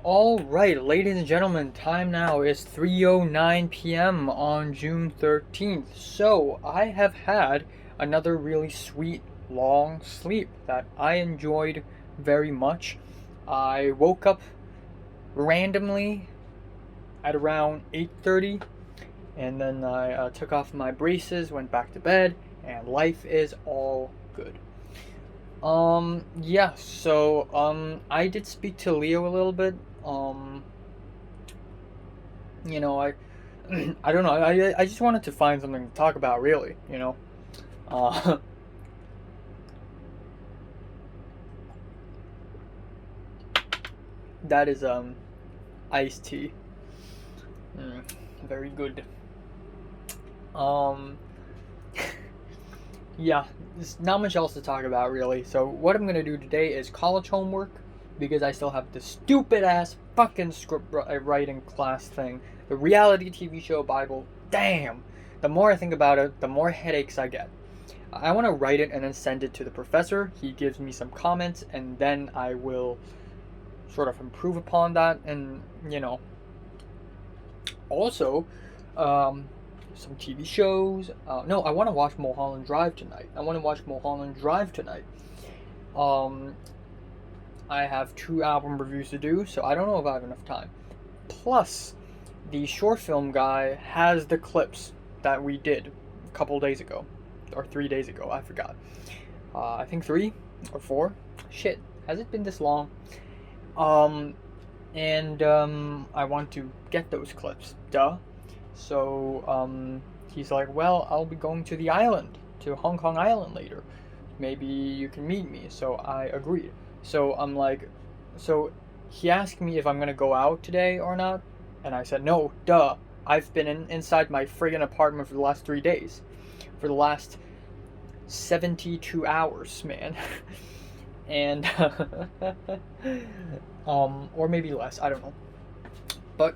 Alright, ladies and gentlemen, time now is 3:09 p.m. on June 13th. So, I have had another really sweet long sleep that I enjoyed very much. I woke up randomly at around 8:30 and then I took off my braces, went back to bed, and life is all good. Yeah, so, I did speak to Leo a little bit. Um, you know, I, I don't know, I just wanted to find something to talk about, really, you know? Uh, that is, iced tea. Mm, very good. Um, yeah, there's not much else to talk about, really. So, what I'm gonna do today is college homework, because I still have this stupid ass fucking script writing class thing. The reality TV show Bible. Damn! The more I think about it, the more headaches I get. I want to write it and then send it to the professor. He gives me some comments, and then I will sort of improve upon that. And, also, um, some TV shows. No, I want to watch Mulholland Drive tonight. Um, I have 2 album reviews to do, so I don't know if I have enough time. Plus, the short film guy has the clips that we did a couple days ago, or 3 days ago, I forgot. I think 3 or 4. Shit, has it been this long? Um, and I want to get those clips. Duh. So, he's like, well, I'll be going to the island, to Hong Kong Island later. Maybe you can meet me. So I agreed. So I'm like, so he asked me if I'm gonna go out today or not, and I said no. Duh. I've been inside my friggin' apartment for the last 3 days, for the last 72 hours, man. And or maybe less, I don't know. But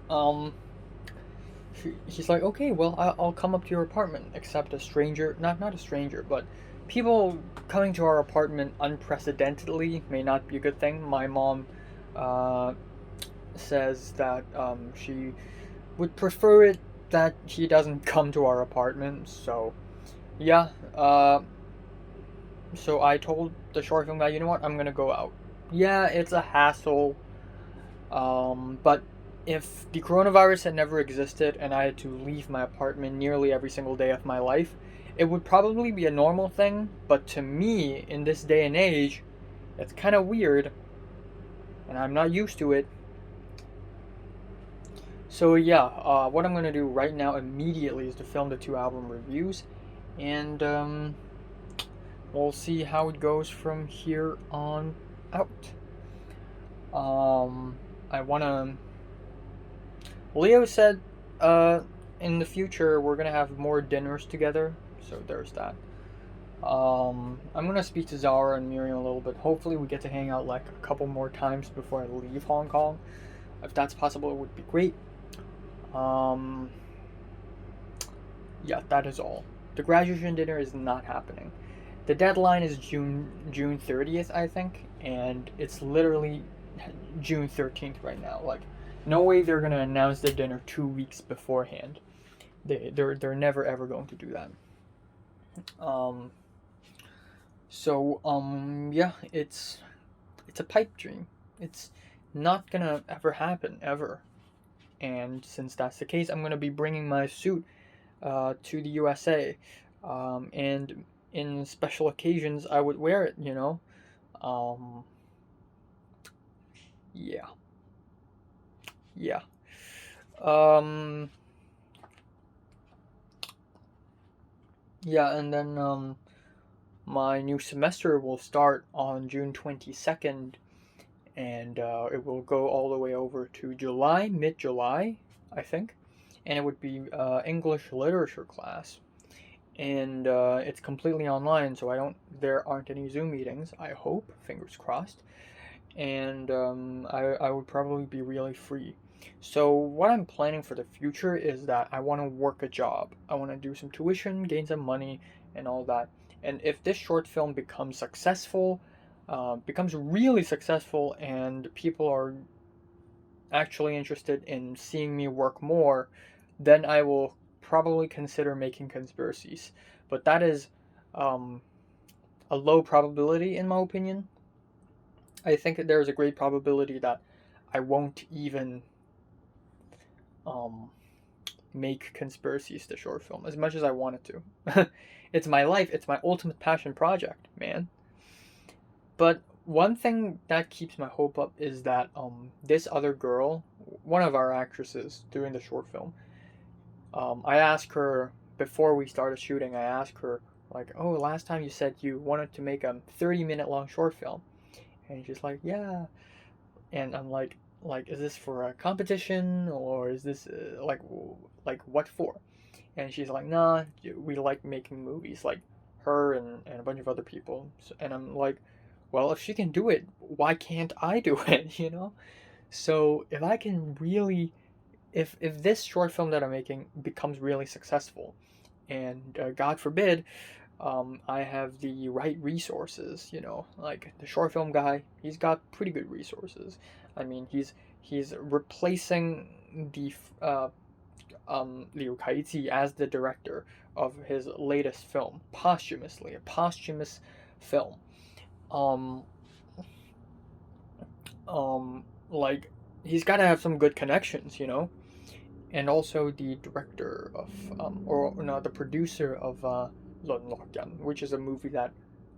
he's like, okay, well, I'll come up to your apartment. Except a stranger, not a stranger, but people coming to our apartment unprecedentedly may not be a good thing. My mom uh, says that she would prefer it that he doesn't come to our apartment. So yeah, so I told the short film guy, you know what, I'm gonna go out. Yeah, it's a hassle. But if the coronavirus had never existed and I had to leave my apartment nearly every single day of my life, it would probably be a normal thing. But to me, in this day and age, it's kind of weird, and I'm not used to it. So yeah, what I'm gonna do right now immediately is to film the 2 album reviews, and we'll see how it goes from here on out. I wanna. Leo said, in the future we're gonna have more dinners together, so there's that. I'm gonna speak to Zara and Miriam a little bit. Hopefully, we get to hang out like a couple more times before I leave Hong Kong. If that's possible, it would be great. Um, yeah, that is all. The graduation dinner is not happening. The deadline is June 30th, I think, and it's literally June 13th right now. Like, no way they're gonna announce the dinner 2 weeks beforehand. They're never ever going to do that. Um, yeah, it's a pipe dream. It's not gonna ever happen ever. And since that's the case, I'm gonna be bringing my suit to the USA, and in special occasions I would wear it. Um, yeah, yeah. Um, yeah, and then my new semester will start on June 22nd, and it will go all the way over to July, mid July, I think, and it would be English literature class, and it's completely online, so there aren't any Zoom meetings. I hope, fingers crossed, and I would probably be really free. So what I'm planning for the future is that I want to work a job. I want to do some tuition, gain some money, and all that. And if this short film becomes successful, becomes really successful, and people are actually interested in seeing me work more, then I will probably consider making conspiracies. But that is um, a low probability in my opinion. I think that there is a great probability that I won't even um, make conspiracies the short film as much as I wanted to. It's my life. It's my ultimate passion project, man. But one thing that keeps my hope up is that this other girl, one of our actresses doing the short film, I asked her before we started shooting. I asked her like, "Oh, last time you said you wanted to make a 30-minute long short film," and she's like, "Yeah." And I'm like, is this for a competition or is this like what for? And she's like, nah, we like making movies, like her and a bunch of other people. So, and I'm like, well, if she can do it, why can't I do it? You know. So if I can really, if this short film that I'm making becomes really successful, and God forbid, I have the right resources. You know, like the short film guy, he's got pretty good resources. I mean, he's replacing the Liu Kaiji as the director of his latest film, posthumously, a posthumous film. Um, like he's got to have some good connections, you know, and also the director of, or no, the producer of Lun Lockdown, which is a movie that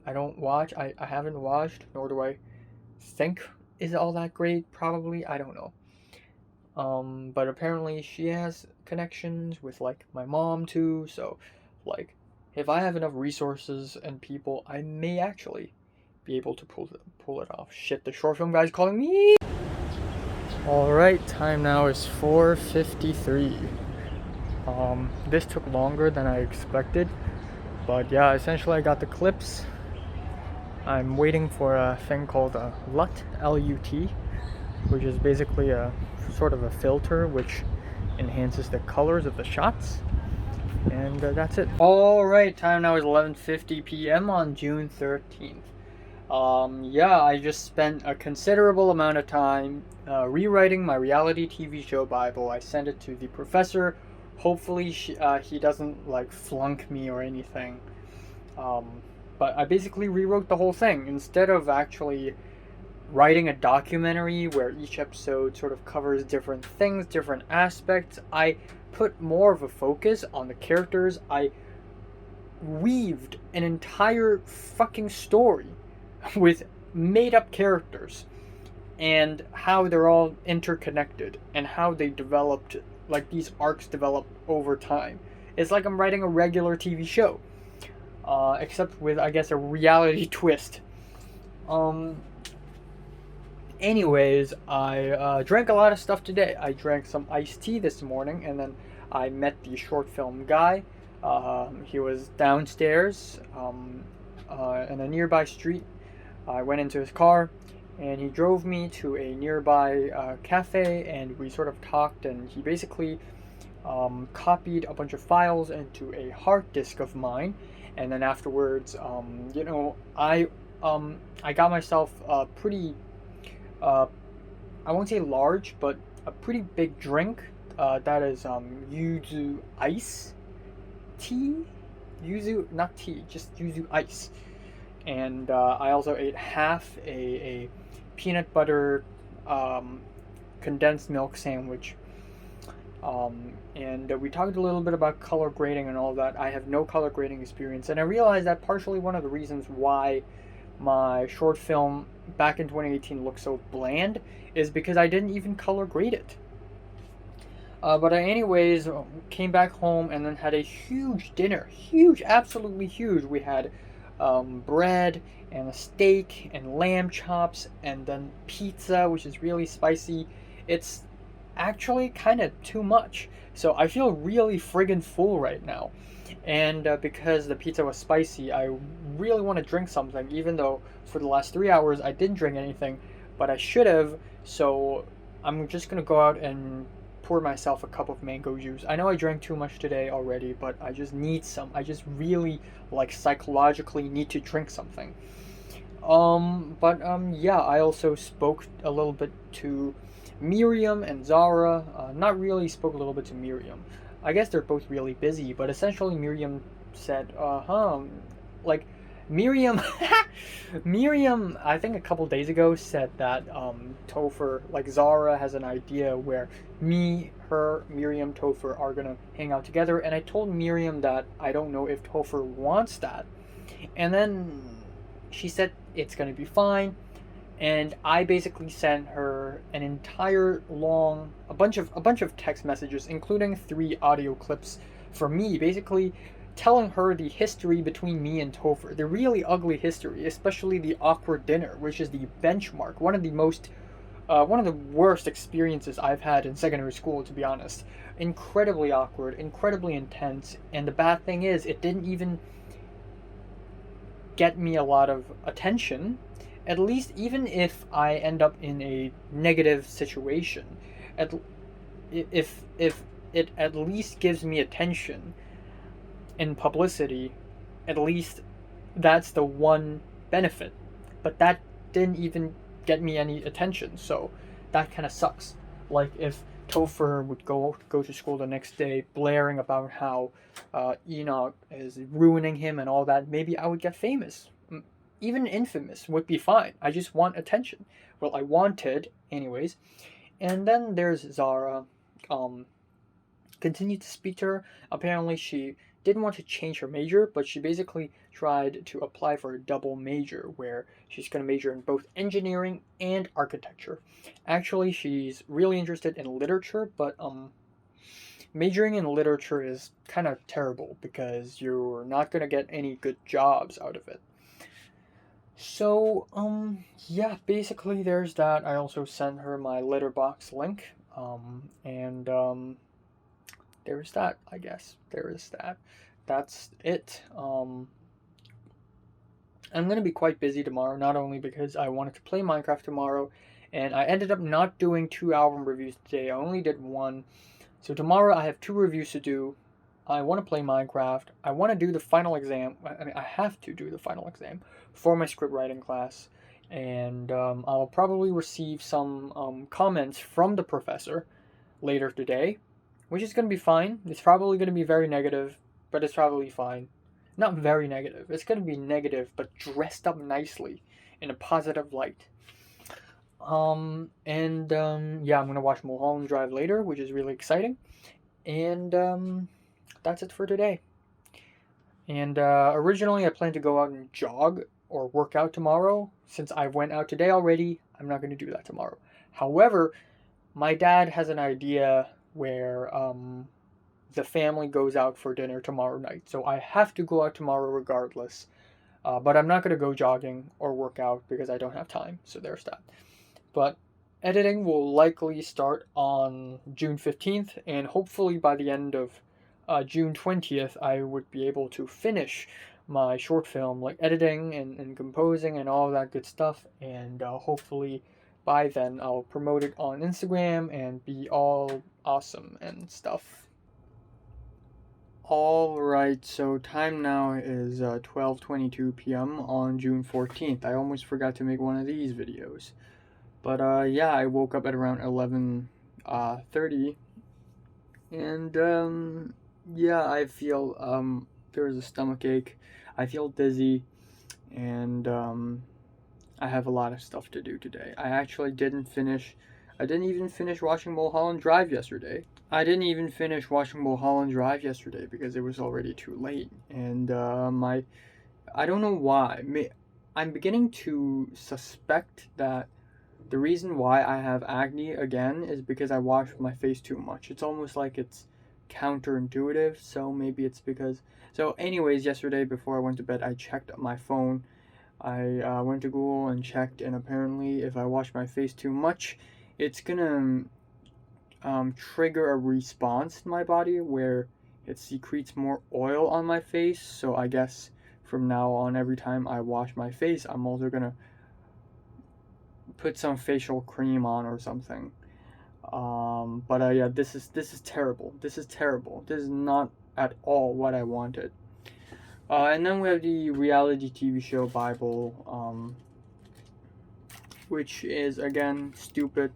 I don't watch. I haven't watched, nor do I think is all that great. Probably, I don't know. But apparently she has connections with like my mom too. So, like, if I have enough resources and people, I may actually be able to pull it off. Shit, the short film guy's calling me. All right, time now is 4:53. This took longer than I expected, but yeah, essentially I got the clips. I'm waiting for a thing called a LUT, L-U-T, which is basically a sort of a filter which enhances the colors of the shots. And that's it. All right, time now is 11:50 p.m. on June 13th. Yeah, I just spent a considerable amount of time rewriting my reality TV show Bible. I sent it to the professor. Hopefully, he doesn't like flunk me or anything. Um, but I basically rewrote the whole thing instead of actually writing a documentary where each episode sort of covers different things, different aspects. I put more of a focus on the characters. I weaved an entire fucking story with made up characters and how they're all interconnected and how they developed, like these arcs develop over time. It's like I'm writing a regular TV show, except with, I guess, a reality twist. Um, Anyways, I drank a lot of stuff today. I drank some iced tea this morning, and then I met the short film guy. He was downstairs in a nearby street. I went into his car, and he drove me to a nearby cafe, and we sort of talked, and he basically copied a bunch of files into a hard disk of mine, and then afterwards, I got myself a pretty I won't say large, but a pretty big drink. That is yuzu ice tea. Yuzu, not tea, just yuzu ice. And I also ate half a peanut butter condensed milk sandwich. And we talked a little bit about color grading and all that. I have no color grading experience, and I realized that partially one of the reasons why my short film back in 2018 looked so bland is because I didn't even color grade it. But I anyways came back home and then had a huge dinner. Huge, absolutely huge. We had bread and a steak and lamb chops and then pizza, which is really spicy. It's actually kind of too much. So I feel really friggin' full right now. And because the pizza was spicy, I really want to drink something, even though for the last 3 hours I didn't drink anything, but I should have. So I'm just going to go out and pour myself a cup of mango juice. I know I drank too much today already, but I just need some. I just really, like, psychologically need to drink something. Yeah, I also spoke a little bit to Miriam and Zara. Not really spoke a little bit to Miriam. I guess they're both really busy, but essentially Miriam said, like Miriam, Miriam, I think a couple days ago said that Topher, like Zara, has an idea where me, her, Miriam, Topher are gonna hang out together, and I told Miriam that I don't know if Topher wants that, and then she said it's gonna be fine, and I basically sent her an entire long a bunch of text messages, including 3 audio clips from me, basically telling her the history between me and Topher, the really ugly history, especially the awkward dinner, which is the benchmark, one of the worst experiences I've had in secondary school, to be honest. Incredibly awkward, incredibly intense, and the bad thing is, it didn't even get me a lot of attention. At least, even if I end up in a negative situation, at if it at least gives me attention and publicity, at least that's the one benefit. But that didn't even get me any attention, so that kind of sucks. Like if Topher would go to school the next day blaring about how Enoch is ruining him and all that, maybe I would get famous. Even infamous would be fine. I just want attention. Well, I wanted, anyways. And then there's Zara. Um, Continued to speak to her. Apparently, she didn't want to change her major, but she basically tried to apply for a double major where she's going to major in both engineering and architecture. Actually, she's really interested in literature, but majoring in literature is kind of terrible because you're not going to get any good jobs out of it. So, yeah, basically there's that. I also sent her my letterbox link, and there is that, I guess. There is that. That's it. I'm gonna be quite busy tomorrow, not only because I wanted to play Minecraft tomorrow, and I ended up not doing 2 album reviews today. I only did one. So tomorrow I have 2 reviews to do. I want to play Minecraft. I want to do the final exam. I mean, I have to do the final exam for my script writing class. And I'll probably receive some comments from the professor later today, which is going to be fine. It's probably going to be very negative, but it's probably fine. Not very negative. It's going to be negative, but dressed up nicely in a positive light. Yeah, I'm going to watch Mulholland Drive later, which is really exciting. And that's it for today. And originally, I planned to go out and jog or work out tomorrow. Since I went out today already, I'm not going to do that tomorrow. However, my dad has an idea where the family goes out for dinner tomorrow night. So I have to go out tomorrow regardless. But I'm not going to go jogging or work out because I don't have time. So there's that. But editing will likely start on June 15th, and hopefully by the end of June 20th, I would be able to finish my short film, like editing and composing and all that good stuff. And hopefully by then, I'll promote it on Instagram and be all awesome and stuff. Alright, so time now is 12:22 p.m. on June 14th. I almost forgot to make one of these videos. But yeah, I woke up at around 11:30, and yeah, I feel there's a stomach ache. I feel dizzy, and I have a lot of stuff to do today. I didn't even finish watching Mulholland Drive yesterday. Because it was already too late, and I don't know why. I'm beginning to suspect that the reason why I have acne again is because I wash my face too much. It's almost like it's counterintuitive, so maybe it's because... So anyways, yesterday before I went to bed, I checked my phone. I went to Google and checked, and apparently if I wash my face too much, it's gonna trigger a response in my body where it secretes more oil on my face. So I guess from now on, every time I wash my face, I'm also gonna put some facial cream on or something. But yeah, this is terrible. This is terrible. This is not at all what I wanted. And then we have the reality TV show Bible. which is, again, stupid.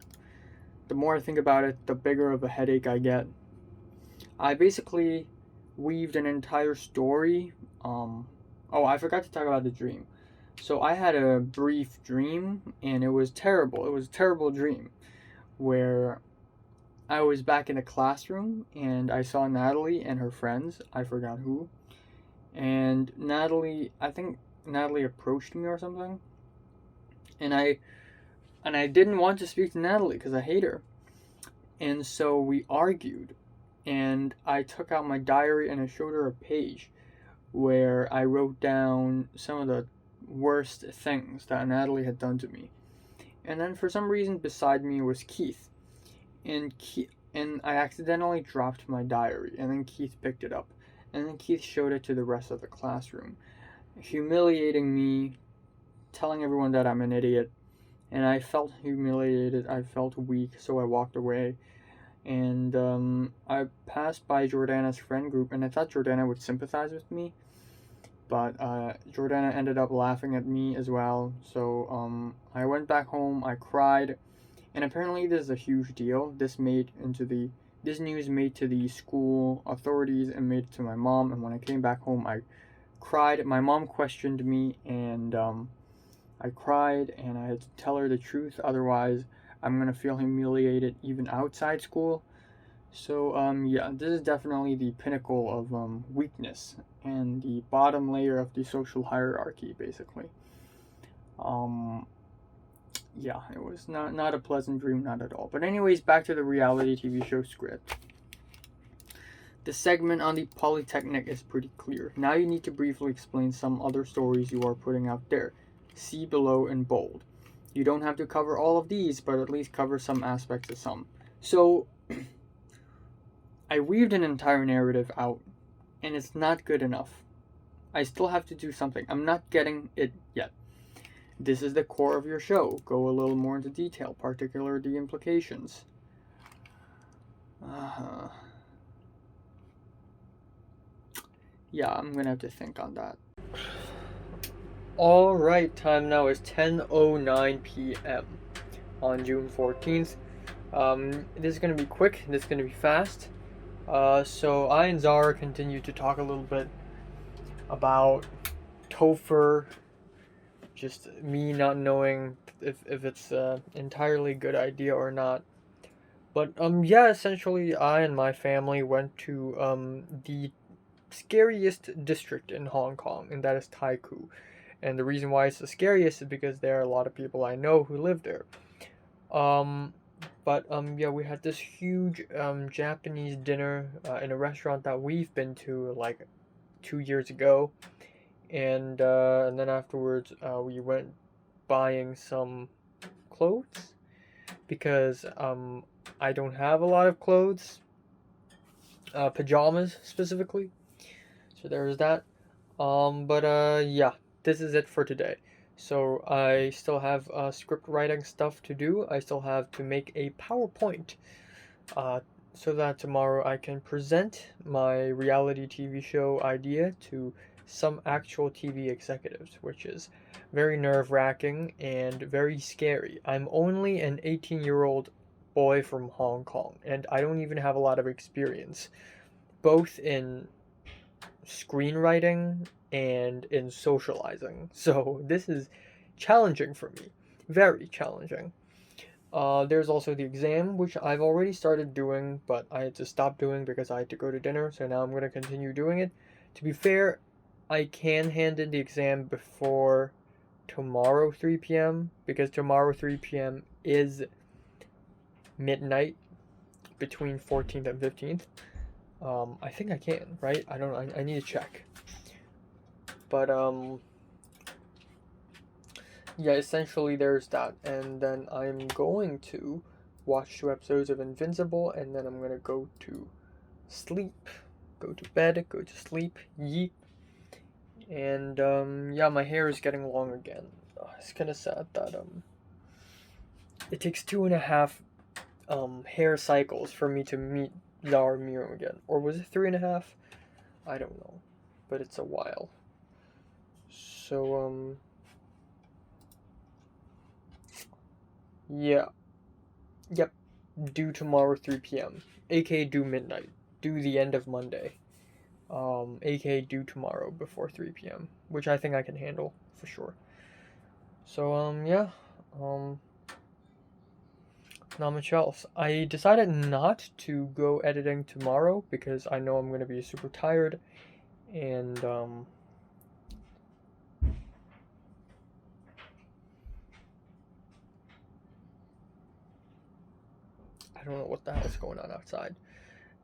The more I think about it, the bigger of a headache I get. I basically weaved an entire story. Oh, I forgot to talk about the dream. So I had a brief dream, and it was terrible. It was a terrible dream where I was back in the classroom, and I saw Natalie and her friends. I forgot who. And I think Natalie approached me or something. And I didn't want to speak to Natalie because I hate her. And so we argued, and I took out my diary and I showed her a page where I wrote down some of the worst things that Natalie had done to me. And then for some reason beside me was Keith. And I accidentally dropped my diary, and then Keith picked it up. And then Keith showed it to the rest of the classroom, humiliating me, telling everyone that I'm an idiot. And I felt humiliated, I felt weak, so I walked away. And I passed by Jordana's friend group, and I thought Jordana would sympathize with me, but Jordana ended up laughing at me as well. So I went back home, I cried, and apparently this is a huge deal. This news made to the school authorities and made it to my mom. And when I came back home, I cried. My mom questioned me, and I cried, and I had to tell her the truth. Otherwise, I'm gonna feel humiliated even outside school. So yeah, this is definitely the pinnacle of weakness and the bottom layer of the social hierarchy, basically. Um, yeah, it was not a pleasant dream, not at all. But anyways, back to the reality TV show script. The segment on the Polytechnic is pretty clear. Now you need to briefly explain some other stories you are putting out there. See below in bold. You don't have to cover all of these, but at least cover some aspects of some. So, I weaved an entire narrative out, and it's not good enough. I still have to do something. I'm not getting it yet. This is the core of your show. Go a little more into detail, particularly the implications. Yeah, I'm gonna have to think on that. Alright, time now is 10:09 p.m. on June 14th. This is gonna be quick, this is gonna be fast. So I and Zara continue to talk a little bit about Topher, just me not knowing if it's an entirely good idea or not. But yeah, essentially I and my family went to the scariest district in Hong Kong, and that is Taikoo. And the reason why it's the scariest is because there are a lot of people I know who live there. Yeah, we had this huge Japanese dinner in a restaurant that we've been to like 2 years ago, and then afterwards we went buying some clothes because I don't have a lot of clothes, pajamas specifically. So there was that. Yeah, this is it for today. So I still have script writing stuff to do. I still have to make a PowerPoint so that tomorrow I can present my reality TV show idea to some actual TV executives, which is very nerve-wracking and very scary. I'm only an 18-year-old boy from Hong Kong, and I don't even have a lot of experience, both in screenwriting and in socializing. So this is challenging for me, very challenging. There's also the exam, which I've already started doing, but I had to stop doing because I had to go to dinner, so now I'm going to continue doing it. To be fair, I can hand in the exam before tomorrow 3 p.m. because tomorrow 3 p.m. is midnight between 14th and 15th. I think I can, right? I don't know. I need to check. But yeah, essentially there's that, and then I'm going to watch 2 episodes of Invincible, and then I'm gonna go to sleep, go to bed, go to sleep, yeet. And yeah, my hair is getting long again. It's kind of sad that it takes 2.5 hair cycles for me to meet Zara Miro again, or was it 3.5? I don't know, but it's a while. So Yeah. Yep. Due tomorrow 3 p.m. aka due midnight. Due the end of Monday. Aka due tomorrow before 3 p.m. Which I think I can handle for sure. So yeah. Um Not much else. I decided not to go editing tomorrow because I know I'm gonna be super tired, and I don't know what the hell is going on outside.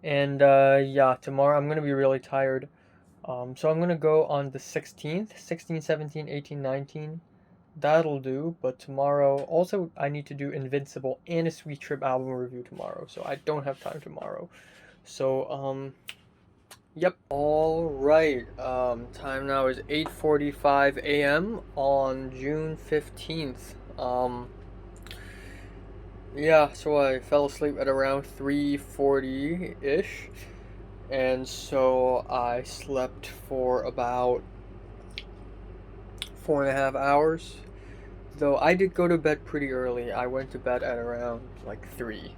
And yeah, tomorrow I'm gonna be really tired. So I'm gonna go on the 16th, 16, 17, 18, 19. That'll do. But tomorrow, also I need to do Invincible and a Sweet Trip album review tomorrow, so I don't have time tomorrow. So yep. All right. Time now is 8:45 a.m. on June 15th. Yeah, so I fell asleep at around 3:40-ish, and so I slept for about 4.5 hours. Though I did go to bed pretty early. I went to bed at around like 3,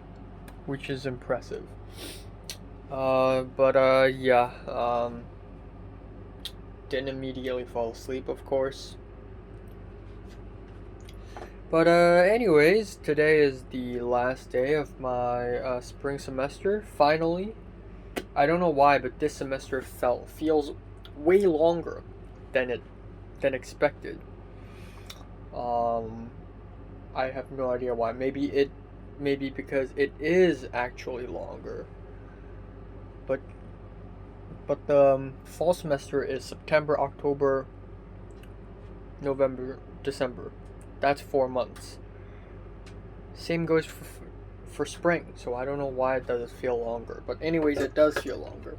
which is impressive. But yeah, didn't immediately fall asleep, of course. But anyways, today is the last day of my spring semester. Finally, I don't know why, but this semester feels way longer than expected. Um, I have no idea why. Maybe because it is actually longer. But the fall semester is September, October, November, December. That's 4 months. Same goes for spring, so I don't know why it doesn't feel longer. But anyways, it does feel longer.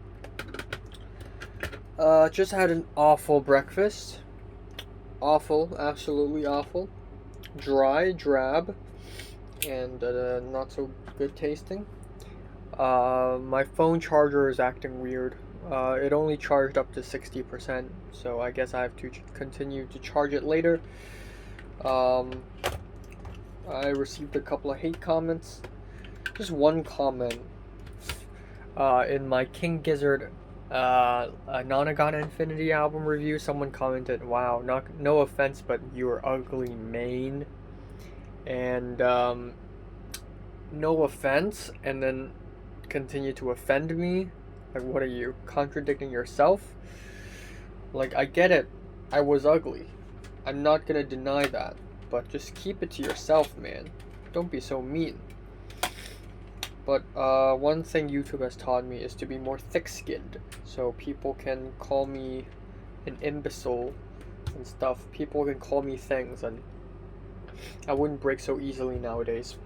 Just had an awful breakfast. Awful, absolutely awful. Dry, drab, and not so good tasting. My phone charger is acting weird. It only charged up to 60%, so I guess I have to continue to charge it later. I received a couple of hate comments. Just one comment. In my King Gizzard Nonagon Infinity album review, someone commented, "Wow, no offense, but you're ugly, main." And no offense, and then continue to offend me. Like, what are you, contradicting yourself? Like, I get it. I was ugly. I'm not gonna deny that. But just keep it to yourself, man. Don't be so mean. But one thing YouTube has taught me is to be more thick-skinned. So people can call me an imbecile and stuff. People can call me things, and I wouldn't break so easily nowadays.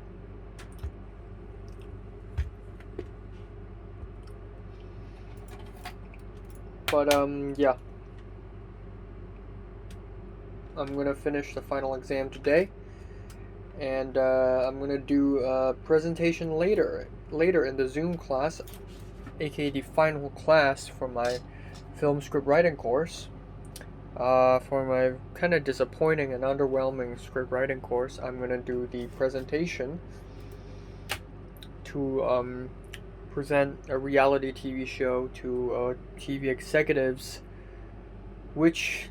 But yeah. I'm gonna finish the final exam today, and I'm gonna do a presentation later in the Zoom class, aka the final class for my film script writing course. For my kind of disappointing and underwhelming script writing course, I'm gonna do the presentation to present a reality TV show to TV executives, which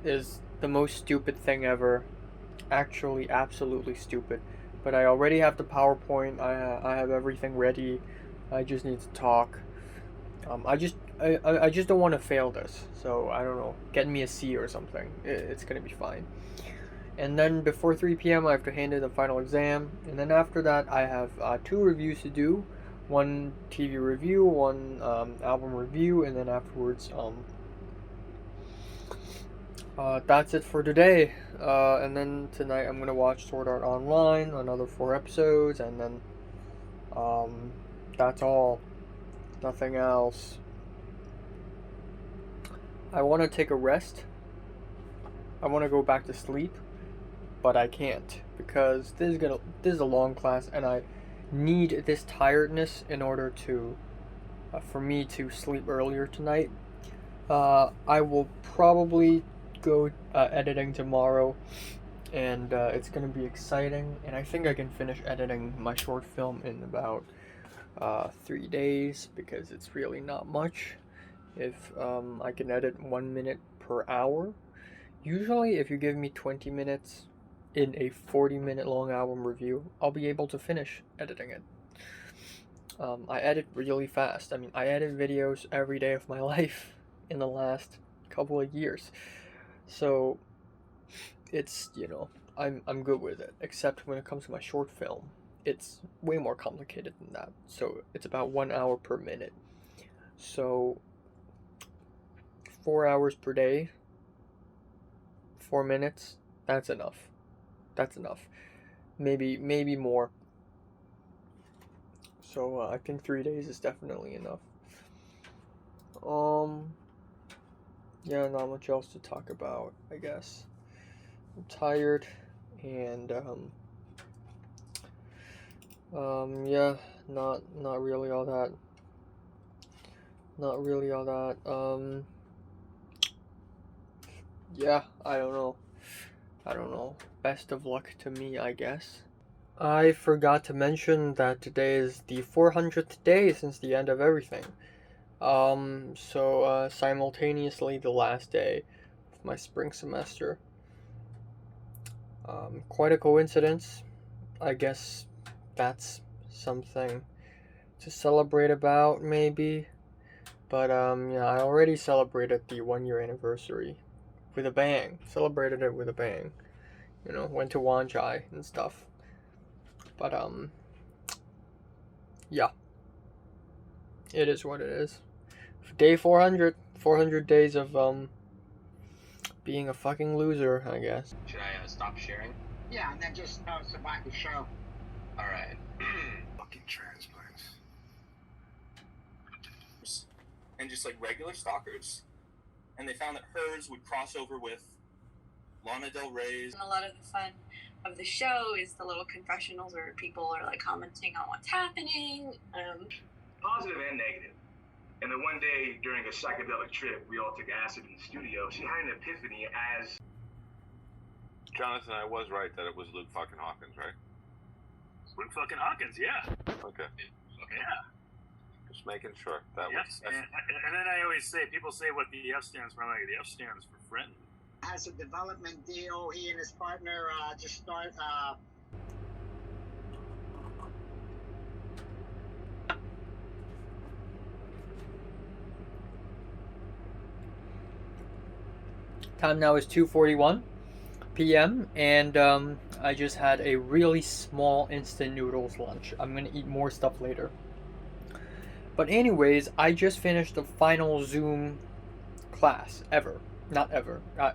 is the most stupid thing ever. Actually, absolutely stupid. But I already have the PowerPoint. I have everything ready. I just need to talk. I just don't want to fail this. So I don't know. Get me a C or something. It's gonna be fine. And then before 3 p.m. I have to hand in the final exam. And then after that I have 2 reviews to do. One TV review, one album review, and then afterwards that's it for today. And then tonight I'm gonna watch Sword Art Online, another 4 episodes, and then that's all. Nothing else. I want to take a rest. I want to go back to sleep, but I can't because this is a long class, and I need this tiredness in order to for me to sleep earlier tonight. I will probably go editing tomorrow. and it's gonna be exciting. And I think I can finish editing my short film in about 3 days, because it's really not much. If I can edit 1 minute per hour, usually if you give me 20 minutes in a 40-minute long album review, I'll be able to finish editing it. I edit really fast. I mean, I edit videos every day of my life in the last couple of years. So it's, I'm good with it, except when it comes to my short film. It's way more complicated than that. So it's about 1 hour per minute. So 4 hours per day, 4 minutes, that's enough. That's enough. Maybe more. So I think 3 days is definitely enough. Yeah, not much else to talk about, I guess. I'm tired, and yeah, not really all that. Not really all that. Yeah, I don't know. Best of luck to me, I guess. I forgot to mention that today is the 400th day since the end of everything. So simultaneously the last day of my spring semester. Quite a coincidence. I guess that's something to celebrate about, maybe. But yeah, I already celebrated the 1 year anniversary with a bang. Celebrated it with a bang. Went to Wanchai and stuff. But yeah, it is what it is. Day 400, 400 days of being a fucking loser, I guess. Should I stop sharing? Yeah, and then just survive the show. All right. Fucking transplants. And just like regular stalkers, and they found that hers would cross over with Lana Del Rey's. And a lot of the fun of the show is the little confessionals where people are like commenting on what's happening. Positive and negative. And then one day during a psychedelic trip, we all took acid in the studio. She had an epiphany as... Jonathan, I was right that it was Luke fucking Hawkins, right? Luke fucking Hawkins, yeah. Okay. Yeah. Just making sure. That Yes. was. And then I always say, people say what the F stands for. I'm like, the F stands for friend. Has a development deal. He and his partner just start. Time now is 2:41 p.m. and I just had a really small instant noodles lunch. I'm gonna eat more stuff later. But anyways, I just finished the final Zoom class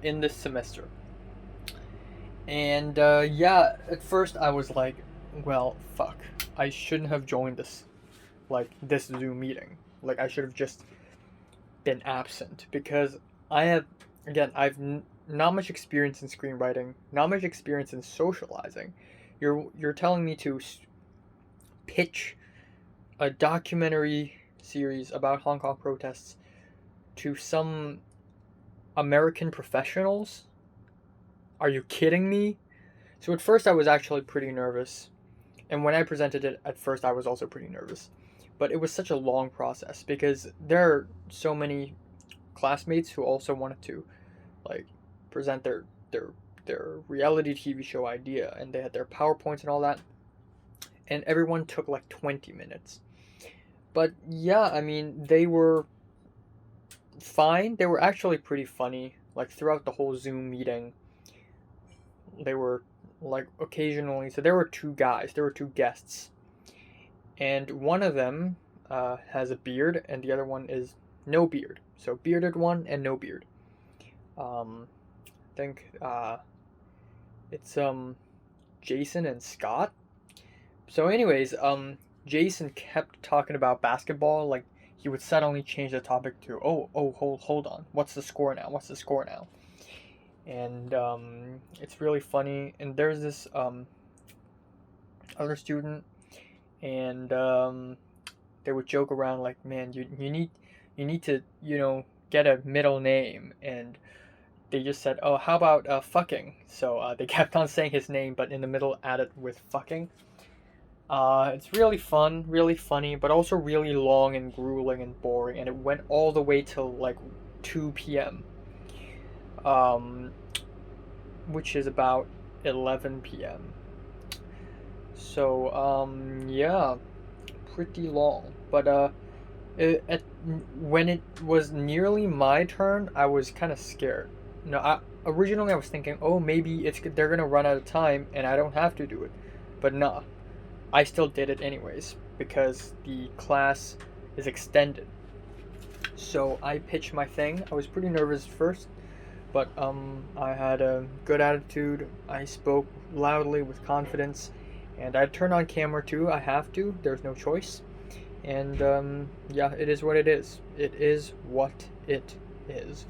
in this semester. And yeah, at first I was like, well, fuck, I shouldn't have joined this Zoom meeting. Like, I should have just been absent, because I've not much experience in screenwriting, not much experience in socializing. You're telling me to pitch a documentary series about Hong Kong protests to some American professionals? Are you kidding me? So at first I was actually pretty nervous. And when I presented it at first, I was also pretty nervous. But it was such a long process, because there are so many classmates who also wanted to present their reality TV show idea, and they had their PowerPoints and all that. And everyone took 20 minutes. But yeah, I mean, they were fine. They were actually pretty funny. Throughout the whole Zoom meeting, they were occasionally. So there were two guests, and one of them has a beard, and the other one is no beard. So bearded one and no beard. I think it's Jason and Scott. So anyways, Jason kept talking about basketball. He would suddenly change the topic to, hold on, what's the score now? And it's really funny. And there's this other student, and they would joke around man, you need to get a middle name, and they just said, oh, how about fucking? So they kept on saying his name, but in the middle added with fucking. It's really fun, really funny, but also really long and grueling and boring, and it went all the way till like 2 p.m. Which is about 11 p.m. So yeah, pretty long. But when it was nearly my turn, I was kind of scared. No, originally I was thinking, oh, maybe they're gonna run out of time and I don't have to do it, but nah. I still did it anyways because the class is extended. So I pitched my thing. I was pretty nervous first, but I had a good attitude. I spoke loudly with confidence, and I turned on camera too. I have to. There's no choice. And yeah, it is what it is. It is what it is.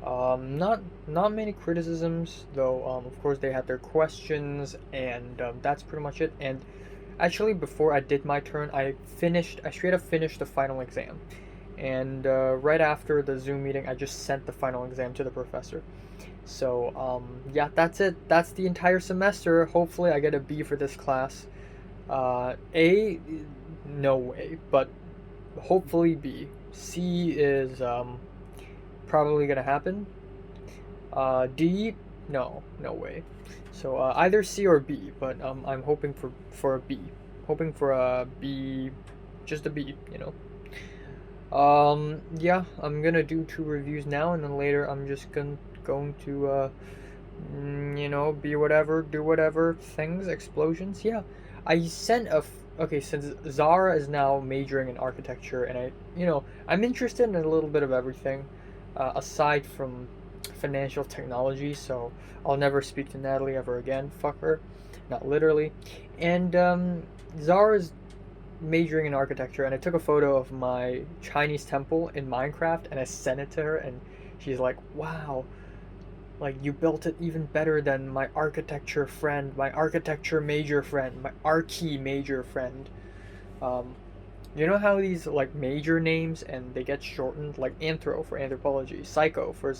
Not many criticisms though. Of course they had their questions, and that's pretty much it. And actually, before I did my turn, I straight up finished the final exam. And right after the Zoom meeting, I just sent the final exam to the professor. So, yeah, that's it. That's the entire semester. Hopefully, I get a B for this class. A, no way, but hopefully B. C is probably gonna happen. D, no way. So either C or B, but I'm hoping for a B. Hoping for a B, just a B, you know. Yeah, I'm gonna do 2 reviews now, and then later I'm just going to, you know, be whatever, do whatever, things, explosions. Yeah, I sent okay, since Zara is now majoring in architecture, and I'm interested in a little bit of everything, aside from financial technology, so I'll never speak to Natalie ever again. Fuck her. Not literally. And Zara's majoring in architecture, and I took a photo of my Chinese temple in Minecraft and I sent it to her, and she's like, wow, like you built it even better than my architecture friend, my architecture major friend, my archi major friend. You know how these like major names and they get shortened, like anthro for anthropology, psycho for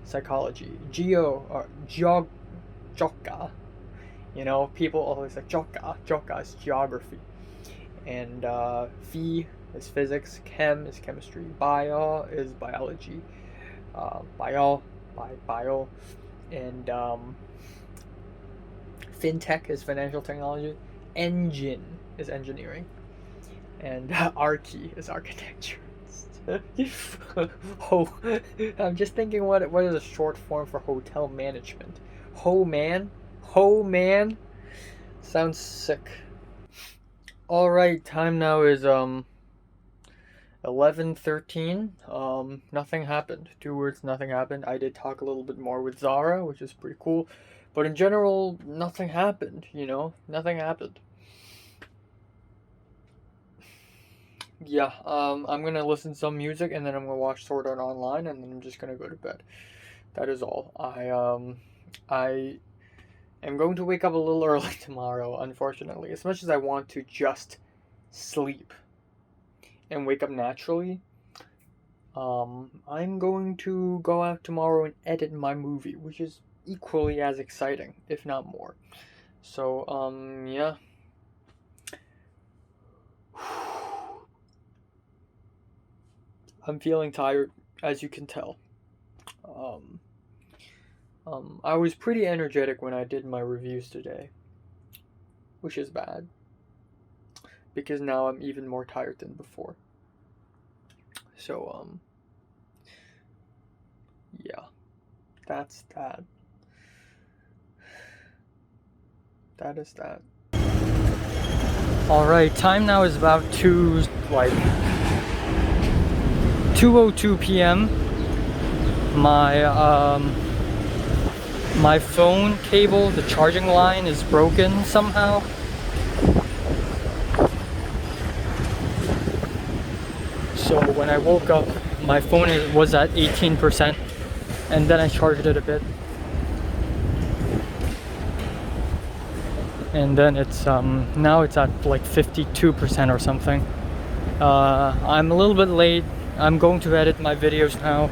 psychology, jokka. You know, people always like jokka is geography, and phi is physics, chem is chemistry, bio is biology, bio, and fintech is financial technology, engine is engineering, and archi is architecture. I'm just thinking what is a short form for hotel management? Ho man, sounds sick. All right, time now is 11:13. Nothing happened. 2 words, nothing happened. I did talk a little bit more with Zara, which is pretty cool, but in general, nothing happened. You know, nothing happened. Yeah, I'm gonna listen to some music, and then I'm gonna watch Sword Art Online, and then I'm just gonna go to bed. That is all. I am going to wake up a little early tomorrow, unfortunately. As much as I want to just sleep and wake up naturally, I'm going to go out tomorrow and edit my movie, which is equally as exciting, if not more. So, yeah. I'm feeling tired, as you can tell. I was pretty energetic when I did my reviews today, which is bad, because now I'm even more tired than before. So, yeah, that's that. That is that. Alright, time now is about 2:02 p.m. My phone cable, the charging line is broken somehow. So when I woke up, my phone was at 18%, and then I charged it a bit. And then it's now it's at like 52% or something. I'm a little bit late. I'm going to edit my videos now.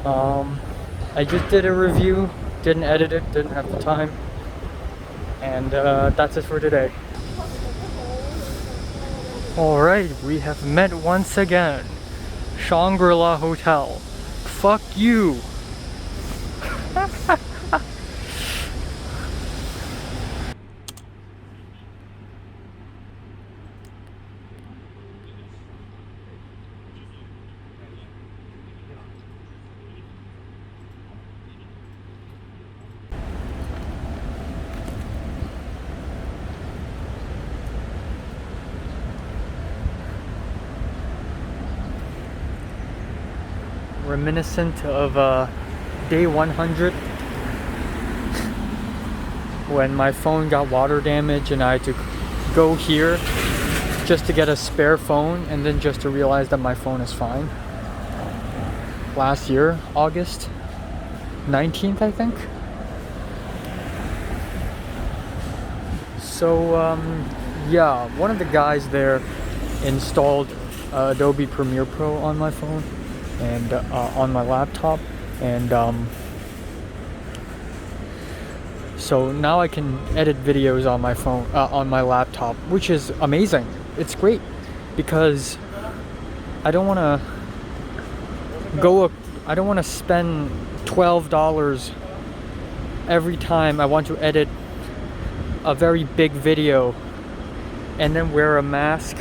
I just did a review, didn't edit it, didn't have the time, and that's it for today. Alright, we have met once again. Shangri-La Hotel. Fuck you! Reminiscent of day 100 when my phone got water damage and I had to go here just to get a spare phone and then just to realize that my phone is fine. Last year, August 19th, I think. So yeah, one of the guys there installed Adobe Premiere Pro on my phone and on my laptop, and so now I can edit videos on my phone, on my laptop, which is amazing. It's great because I don't want to spend $12 every time I want to edit a very big video and then wear a mask.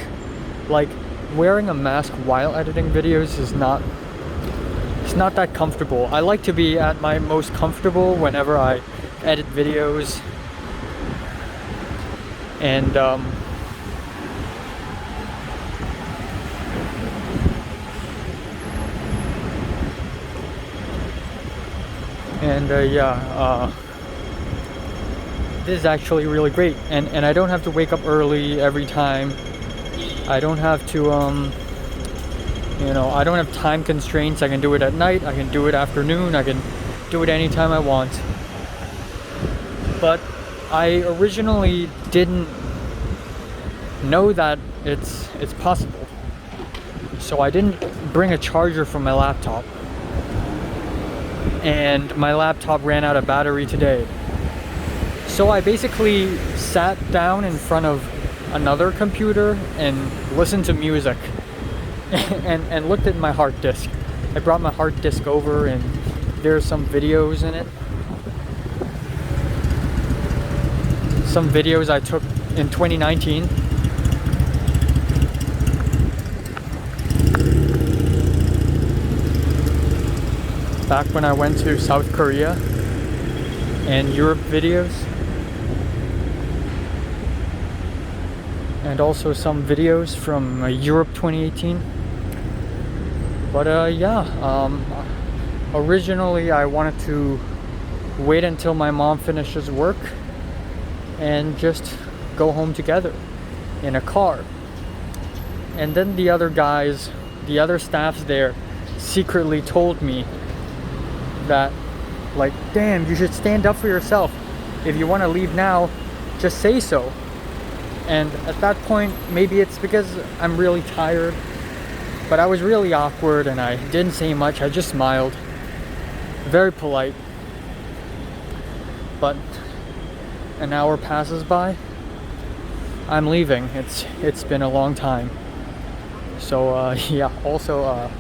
Like, wearing a mask while editing videos is not that comfortable. I like to be at my most comfortable whenever I edit videos, and yeah, this is actually really great, and I don't have to wake up early every time. I don't have to you know, I don't have time constraints. I can do it at night, I can do it afternoon, I can do it anytime I want. But I originally didn't know that it's possible. So I didn't bring a charger from my laptop. And my laptop ran out of battery today. So I basically sat down in front of another computer and listened to music. and looked at my hard disk. I brought my hard disk over and there's some videos in it. Some videos I took in 2019. Back when I went to South Korea, and Europe videos. And also some videos from Europe 2018. But yeah, originally I wanted to wait until my mom finishes work and just go home together in a car. And then the other guys, the other staffs there, secretly told me that, like, damn, you should stand up for yourself. If you want to leave now, just say so. And at that point, maybe it's because I'm really tired, but I was really awkward and I didn't say much. I just smiled. Very polite. But an hour passes by. I'm leaving. It's been a long time. So yeah, also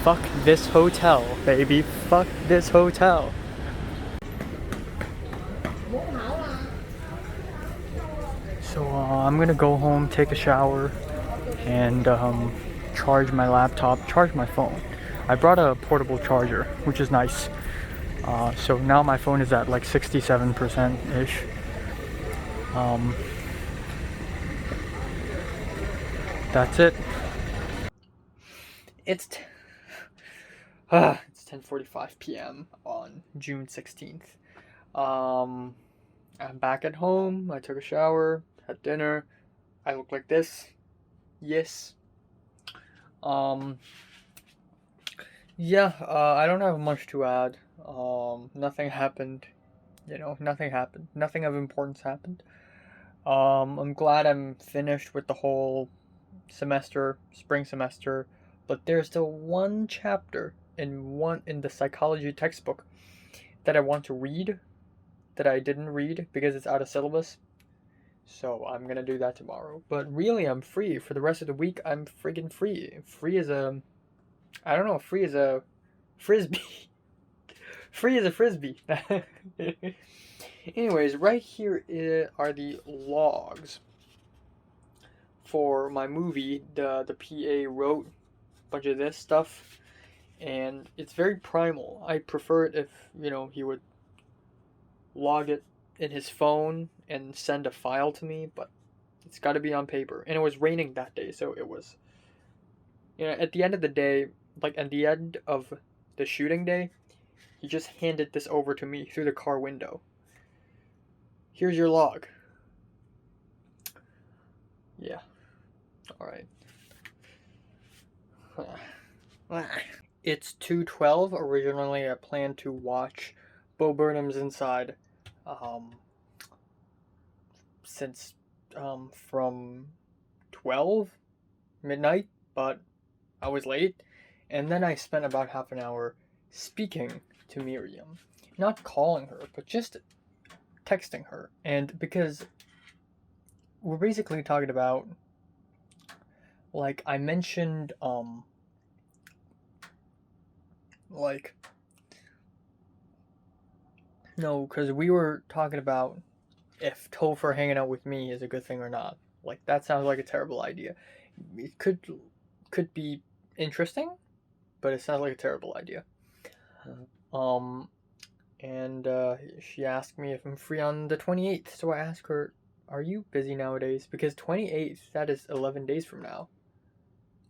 fuck this hotel, baby. Fuck this hotel. So I'm gonna go home, take a shower, and charge my laptop, charge my phone. I brought a portable charger, which is nice. So now my phone is at like 67%-ish. That's it. It's 10:45 p.m. on June 16th. I'm back at home. I took a shower, had dinner. I look like this. Yes. Yeah, I don't have much to add. Nothing happened. You know, nothing happened. Nothing of importance happened. I'm glad I'm finished with the whole semester, spring semester, but there's still one chapter in the psychology textbook that I want to read that I didn't read because it's out of syllabus. So I'm gonna do that tomorrow. But really, I'm free for the rest of the week. I'm friggin' free. Free as a, I don't know. Free as a frisbee. Free as a frisbee. Anyways, right here are the logs for my movie. The PA wrote a bunch of this stuff, and it's very primal. I prefer it if he would log it in his phone and send a file to me, but it's got to be on paper. And it was raining that day, so it was. At the end of the day, like at the end of the shooting day, he just handed this over to me through the car window. Here's your log. Yeah. Alright. It's 2:12. Originally, I planned to watch Bo Burnham's Inside since from 12 midnight, but I was late. And then I spent about half an hour speaking to Miriam. Not calling her, but just texting her. And because we're basically talking about, like, I mentioned, no, because we were talking about if Topher hanging out with me is a good thing or not. Like, that sounds like a terrible idea. It could be interesting, but it sounds like a terrible idea. And she asked me if I'm free on the 28th, so I asked her, are you busy nowadays? Because 28th, that is 11 days from now.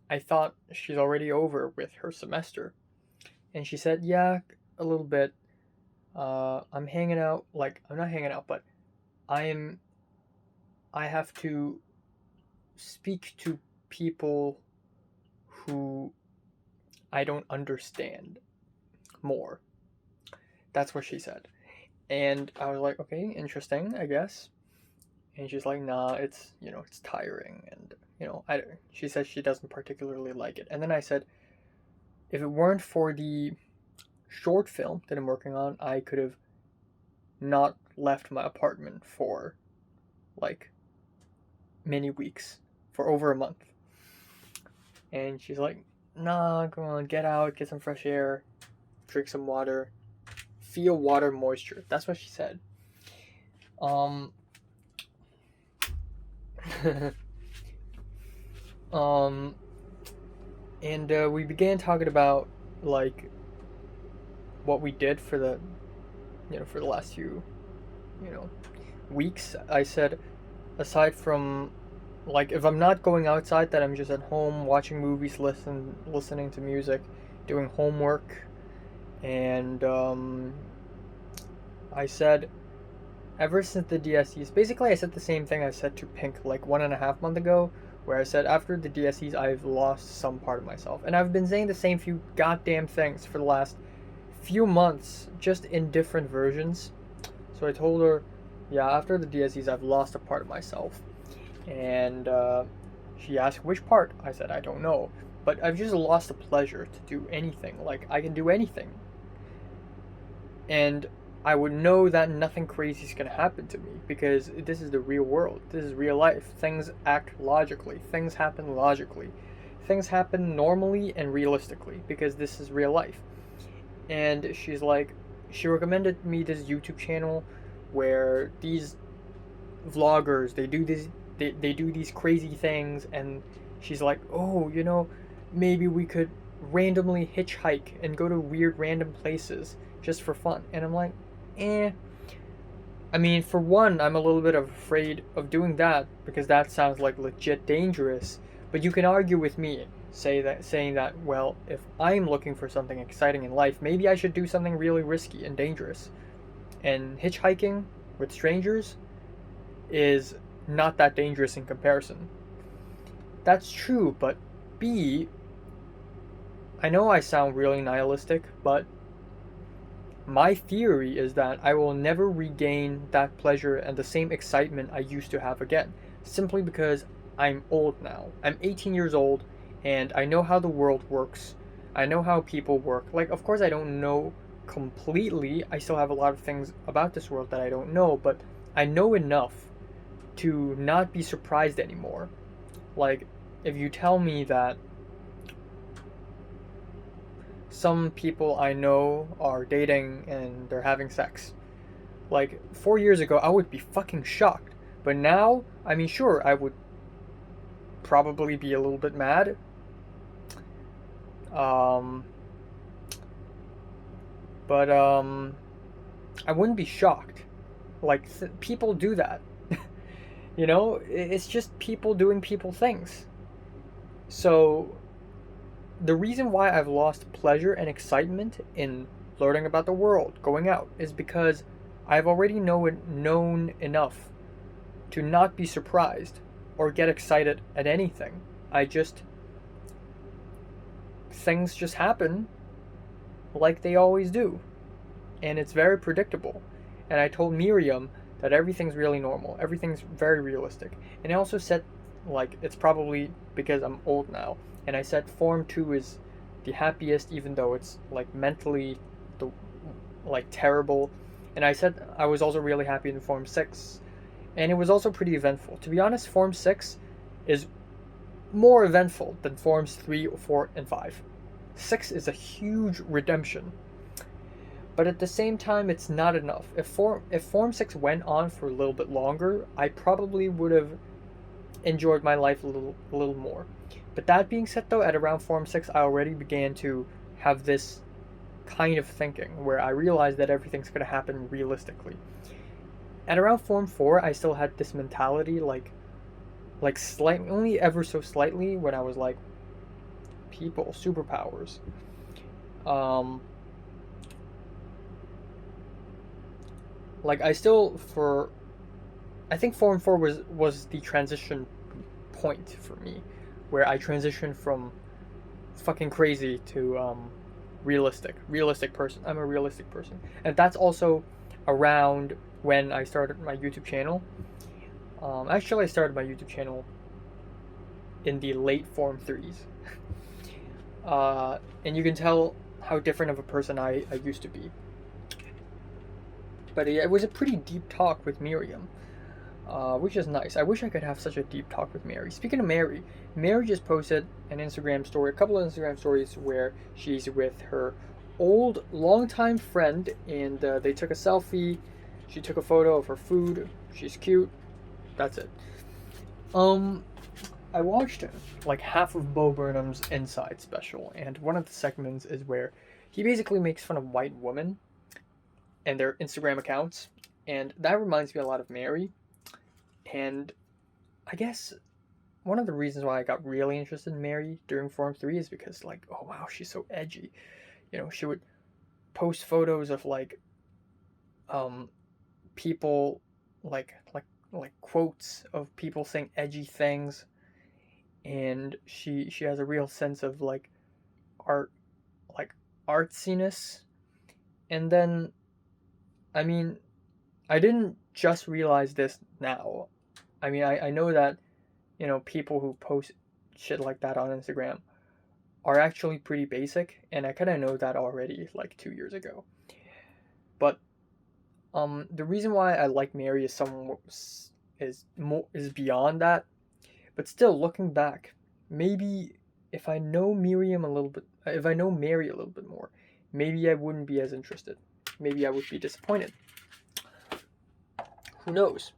I thought she's already over with her semester. And she said, yeah, a little bit. I'm hanging out, I'm not hanging out, but I have to speak to people who I don't understand more. That's what she said. And I was like, okay, interesting, I guess. And she's like, nah, it's tiring. And, she says she doesn't particularly like it. And then I said, if it weren't for the short film that I'm working on, I could have not left my apartment for, many weeks. For over a month. And she's like, nah, come on, get out, get some fresh air, drink some water, feel water moisture. That's what she said. And we began talking about what we did for the last few weeks. I said, aside from if I'm not going outside, that I'm just at home watching movies, listening to music, doing homework. And I said, ever since the DSEs, basically I said the same thing I said to Pink 1.5 months ago, where I said after the DSEs I've lost some part of myself. And I've been saying the same few goddamn things for the last few months, just in different versions. So I told her, yeah, after the DSEs I've lost a part of myself. And she asked which part. I said I don't know, but I've just lost the pleasure to do anything. I can do anything, and I would know that nothing crazy is going to happen to me because this is the real world. This is real life. Things act logically. Things happen logically. Things happen normally and realistically because this is real life. And she's like, she recommended me this YouTube channel where these vloggers, they do these crazy things, and she's like, oh, maybe we could randomly hitchhike and go to weird random places just for fun. And I'm like, I mean, for one, I'm a little bit afraid of doing that because that sounds legit dangerous. But you can argue with me, saying that, well, if I'm looking for something exciting in life, maybe I should do something really risky and dangerous. And hitchhiking with strangers is not that dangerous in comparison. That's true, but B, I know I sound really nihilistic, but my theory is that I will never regain that pleasure and the same excitement I used to have again, simply because I'm old now. I'm 18 years old, and I know how the world works. I know how people work. Like, of course, I don't know completely. I still have a lot of things about this world that I don't know, but I know enough to not be surprised anymore. Like, if you tell me that some people I know are dating and they're having sex, like 4 years ago, I would be fucking shocked. But now, I mean, sure, I would probably be a little bit mad. Um, but I wouldn't be shocked. Like, people do that. You know, it's just people doing people things. So, the reason why I've lost pleasure and excitement in learning about the world, going out, is because I've already known enough to not be surprised or get excited at anything. I just, things just happen like they always do. And it's very predictable. And I told Miriam that everything's really normal, everything's very realistic. And I also said, like, it's probably because I'm old now. And I said Form 2 is the happiest, even though it's, like, mentally, the, like, terrible. And I said I was also really happy in Form 6. And it was also pretty eventful. To be honest, Form 6 is more eventful than Forms 3, 4, and 5. 6 is a huge redemption. But at the same time, it's not enough. If Form 6 went on for a little bit longer, I probably would have enjoyed my life a little more. But that being said, though, at around Form 6, I already began to have this kind of thinking where I realized that everything's going to happen realistically. At around Form 4, I still had this mentality, like slightly, only ever so slightly, when I was like, people, superpowers. Like, I still, I think Form 4 was the transition point for me, where I transitioned from fucking crazy to realistic person. I'm a realistic person, and that's also around when I started my YouTube channel. Actually, I started my YouTube channel in the late Form 3s, and you can tell how different of a person I used to be. But it was a pretty deep talk with Miriam, which is nice. I wish I could have such a deep talk with Mary. Speaking of Mary, Mary just posted an Instagram story, a couple of Instagram stories where she's with her old, longtime friend, and they took a selfie. She took a photo of her food. She's cute. That's it. I watched like half of Bo Burnham's Inside special, and one of the segments is where he basically makes fun of white women and their Instagram accounts, and that reminds me a lot of Mary. And I guess one of the reasons why I got really interested in Mary during Form 3 is because, like, oh wow, she's so edgy. You know, she would post photos of like people, like quotes of people saying edgy things, and she has a real sense of like art, like artsiness. And then, I mean, I didn't just realize this now. I mean, I know that, you know, people who post shit like that on Instagram are actually pretty basic, and I kind of know that already, like 2 years ago. But the reason why I like Mary is beyond that. But still, looking back, maybe if I know Miriam a little bit, if I know Mary a little bit more, maybe I wouldn't be as interested. Maybe I would be disappointed. Who knows?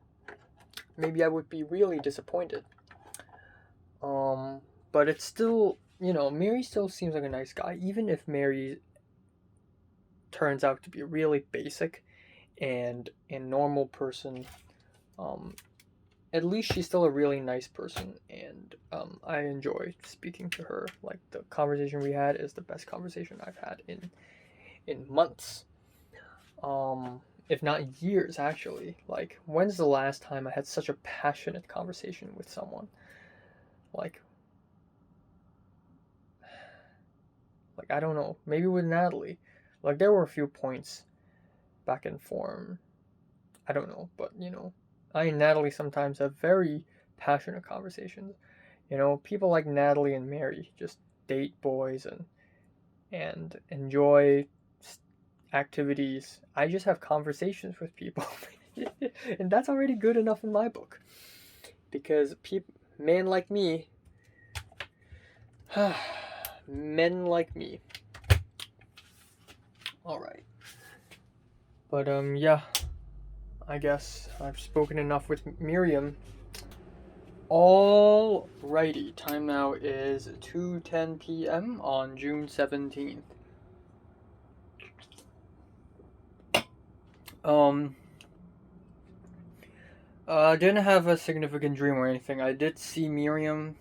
Maybe I would be really disappointed. But it's still, you know, Mary still seems like a nice guy, even if Mary turns out to be really basic and a normal person. At least she's still a really nice person, and I enjoy speaking to her. Like, the conversation we had is the best conversation I've had in months. If not years, actually. Like, when's the last time I had such a passionate conversation with someone? Like, I don't know. Maybe with Natalie. Like, there were a few points back in form. I don't know, but I and Natalie sometimes have very passionate conversations. People like Natalie and Mary just date boys and enjoy activities. I just have conversations with people, and that's already good enough in my book. Because men like me, men like me. All right, but yeah, I guess I've spoken enough with Miriam. Alrighty, time now is 2:10 p.m. on June 17th. I didn't have a significant dream or anything. I did see Miriam,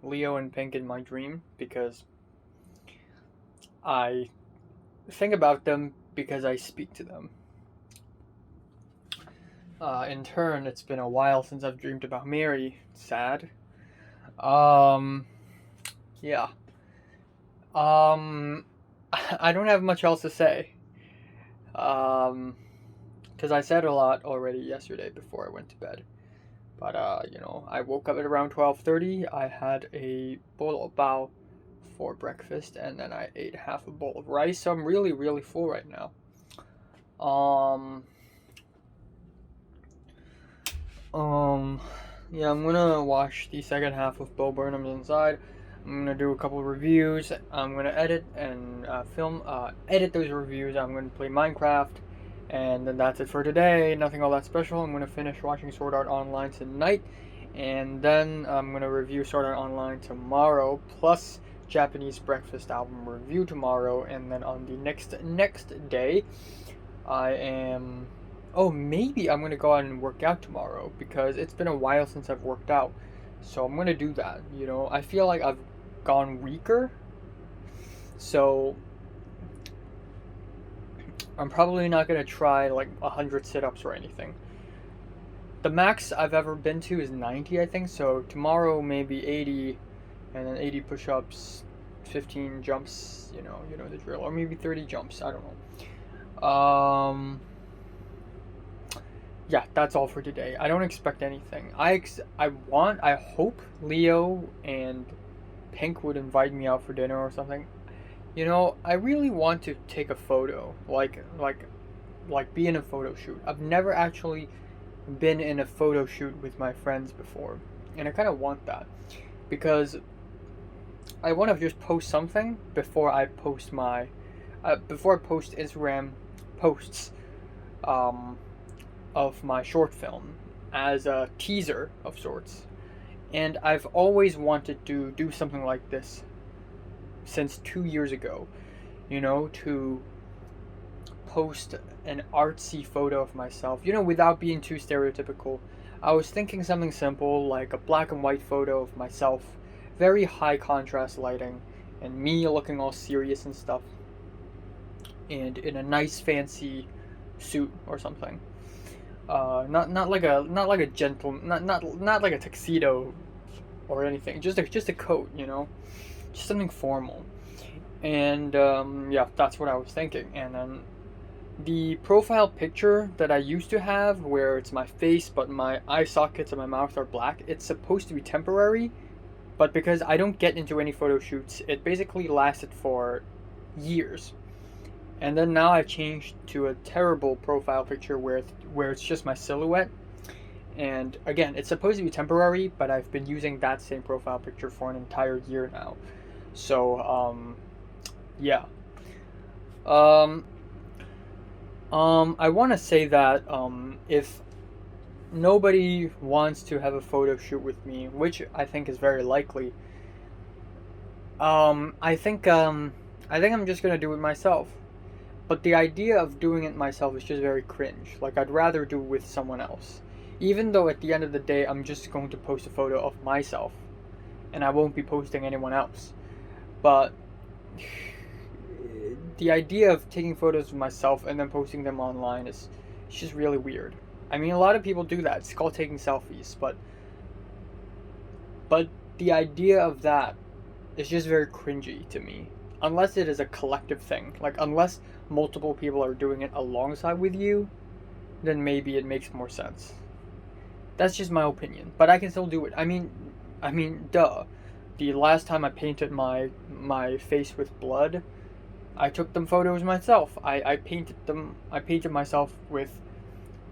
Leo, and Pink in my dream because I think about them because I speak to them. In turn, it's been a while since I've dreamed about Mary. Sad. Yeah. I don't have much else to say. Because I said a lot already yesterday before I went to bed. But, I woke up at around 12:30. I had a bowl of bao for breakfast, and then I ate half a bowl of rice. So I'm really, really full right now. Yeah, I'm gonna watch the second half of Bo Burnham's Inside. I'm gonna do a couple of reviews. I'm gonna edit and edit those reviews. I'm gonna play Minecraft, and then that's it for today. Nothing all that special. I'm gonna finish watching Sword Art Online tonight, and then I'm gonna review Sword Art Online tomorrow, plus Japanese Breakfast album review tomorrow, and then on the next day, I am. Oh, maybe I'm gonna go out and work out tomorrow because it's been a while since I've worked out. So I'm gonna do that. I feel like I've gone weaker. So I'm probably not gonna try like 100 sit-ups or anything. The max I've ever been to is 90, I think. So tomorrow maybe 80, and then 80 push-ups, 15 jumps. You know the drill, or maybe 30 jumps. I don't know. Yeah, that's all for today. I don't expect anything. I hope Leo and Pink would invite me out for dinner or something. I really want to take a photo, like be in a photo shoot. I've never actually been in a photo shoot with my friends before, and I kind of want that because I want to just post something before I post Instagram posts. Of my short film as a teaser of sorts. And I've always wanted to do something like this since 2 years ago, to post an artsy photo of myself, without being too stereotypical. I was thinking something simple like a black and white photo of myself, very high contrast lighting, and me looking all serious and stuff, and in a nice fancy suit or something. Not like a gentle, not like a tuxedo or anything. Just a coat, just something formal. And yeah, that's what I was thinking. And then the profile picture that I used to have, where it's my face but my eye sockets and my mouth are black, it's supposed to be temporary. But because I don't get into any photo shoots, it basically lasted for years. And then now I've changed to a terrible profile picture where it's just my silhouette. And again, it's supposed to be temporary, but I've been using that same profile picture for an entire year now. So, yeah. I want to say that if nobody wants to have a photo shoot with me, which I think is very likely, I think I'm just gonna do it myself. But the idea of doing it myself is just very cringe. Like, I'd rather do it with someone else. Even though at the end of the day, I'm just going to post a photo of myself. And I won't be posting anyone else. But the idea of taking photos of myself and then posting them online is just really weird. I mean, a lot of people do that. It's called taking selfies. But the idea of that is just very cringy to me. unless it is a collective thing, like unless multiple people are doing it alongside with you, then maybe it makes more sense. That's just my opinion, but I can still do it. I mean, duh. The last time I painted my face with blood, I took them photos myself. I painted them. I painted myself with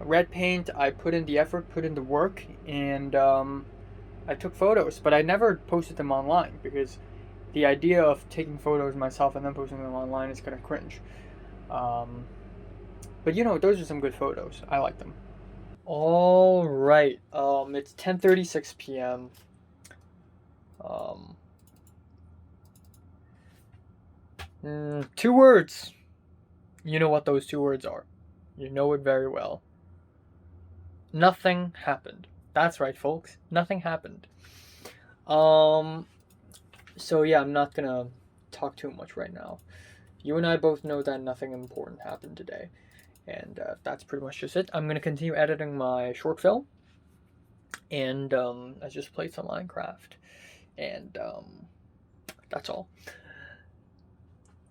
red paint. I put in the effort, put in the work, and I took photos. But I never posted them online because the idea of taking photos myself and then posting them online is kind of cringe. But you know, those are some good photos. I like them. All right. It's 10:36 p.m. Um, 2 words. You know what those 2 words are. You know it very well. Nothing happened. That's right, folks. Nothing happened. So yeah, I'm not gonna talk too much right now. You and I both know that nothing important happened today. And that's pretty much just it. I'm gonna continue editing my short film. And I just played some Minecraft. And that's all.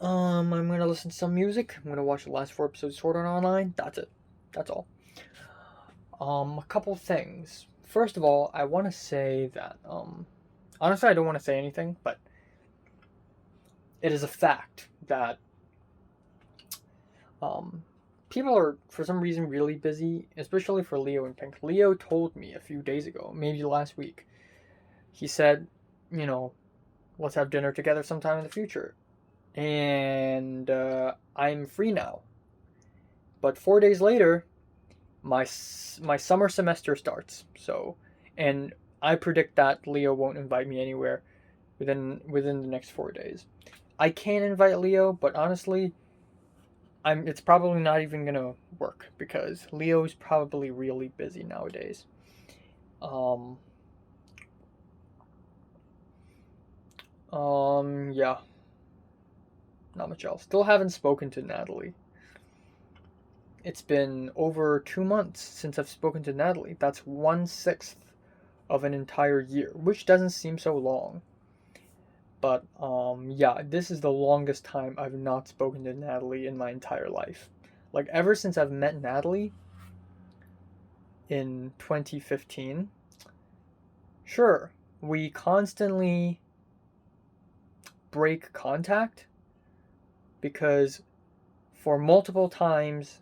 I'm gonna listen to some music. I'm gonna watch the last 4 episodes of Sword Art Online. That's it. That's all. A couple things. First of all, I want to say that honestly, I don't want to say anything, but it is a fact that people are for some reason really busy, especially for Leo and Pink. Leo told me a few days ago, maybe last week. He said, you know, let's have dinner together sometime in the future. And I'm free now. But 4 days later, my summer semester starts. So, and I predict that Leo won't invite me anywhere within the next 4 days. I can invite Leo, but honestly, it's probably not even gonna work because Leo's probably really busy nowadays. Yeah. Not much else. Still haven't spoken to Natalie. It's been over 2 months since I've spoken to Natalie. That's 1/6 of an entire year, which doesn't seem so long. But yeah, this is the longest time I've not spoken to Natalie in my entire life. Like ever since I've met Natalie in 2015. Sure, we constantly break contact because for multiple times,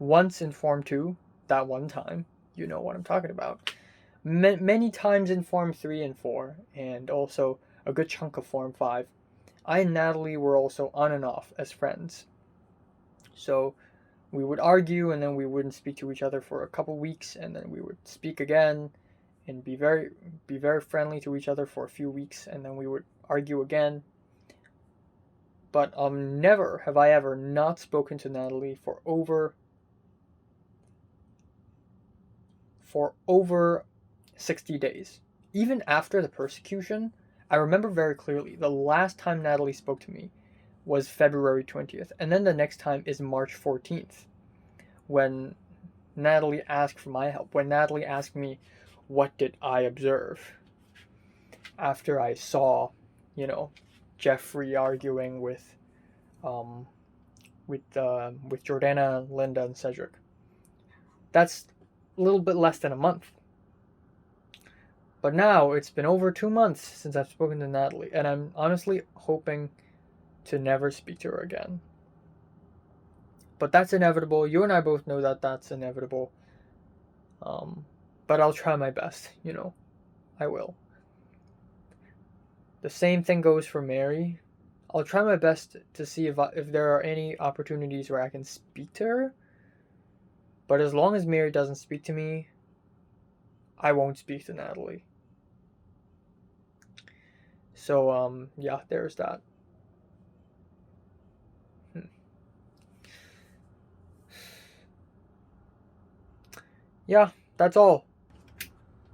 once in Form 2, that one time, you know what I'm talking about. Many times in Form 3 and 4, and also a good chunk of Form 5, I and Natalie were also on and off as friends. So we would argue and then we wouldn't speak to each other for a couple weeks, and then we would speak again and be very friendly to each other for a few weeks, and then we would argue again. But never have I ever not spoken to Natalie for over 60 days. Even after the persecution, I remember very clearly the last time Natalie spoke to me was February 20th, and then the next time is March 14th, when Natalie asked for my help, when Natalie asked me what did I observe after I saw, you know, Jeffrey arguing with Jordana, Linda, and Cedric. That's a little bit less than a month. But now it's been over 2 months since I've spoken to Natalie, and I'm honestly hoping to never speak to her again. But that's inevitable. You and I both know that that's inevitable. But I'll try my best, you know. I will. The same thing goes for Mary. I'll try my best to see if there are any opportunities where I can speak to her. But as long as Mary doesn't speak to me, I won't speak to Natalie. So, yeah, there's that. Yeah, that's all.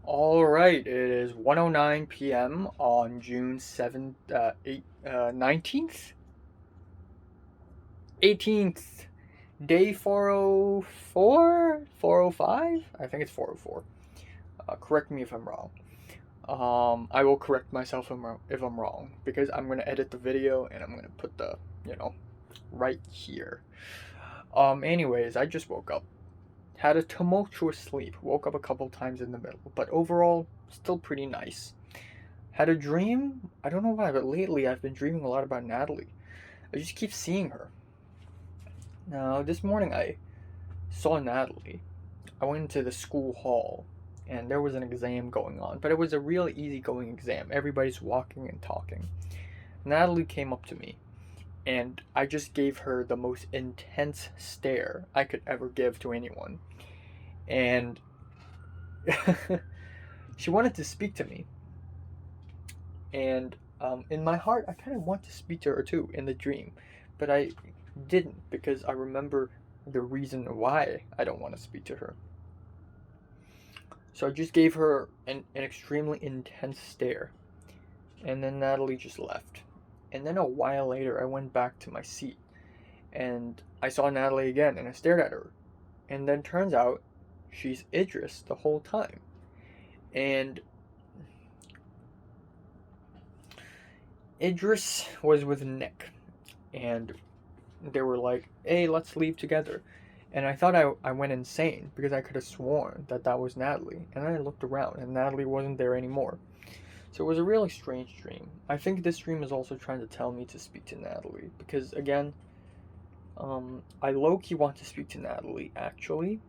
Alright, it is 1:09 p.m. on June 7th, 19th? 18th. Day 404? 405? I think it's 404. Correct me if I'm wrong. I will correct myself if I'm wrong, because I'm gonna edit the video and I'm gonna put the, right here. Anyways, I just woke up. Had a tumultuous sleep. Woke up a couple times in the middle, but overall, still pretty nice. Had a dream. I don't know why, but lately I've been dreaming a lot about Natalie. I just keep seeing her. Now, this morning I saw Natalie. I went into the school hall, and there was an exam going on, but it was a real easygoing exam. Everybody's walking and talking. Natalie came up to me, and I just gave her the most intense stare I could ever give to anyone. And she wanted to speak to me. And in my heart, I kind of want to speak to her too in the dream, but I didn't, because I remember the reason why I don't want to speak to her. So I just gave her an extremely intense stare, and then Natalie just left. And then a while later, I went back to my seat, and I saw Natalie again, and I stared at her. And then turns out she's Idris the whole time. And Idris was with Nick, and they were like, hey, let's leave together. And I thought I went insane, because I could have sworn that was Natalie. And then I looked around, and Natalie wasn't there anymore. So it was a really strange dream. I think this dream is also trying to tell me to speak to Natalie, because again, I low-key want to speak to Natalie, actually,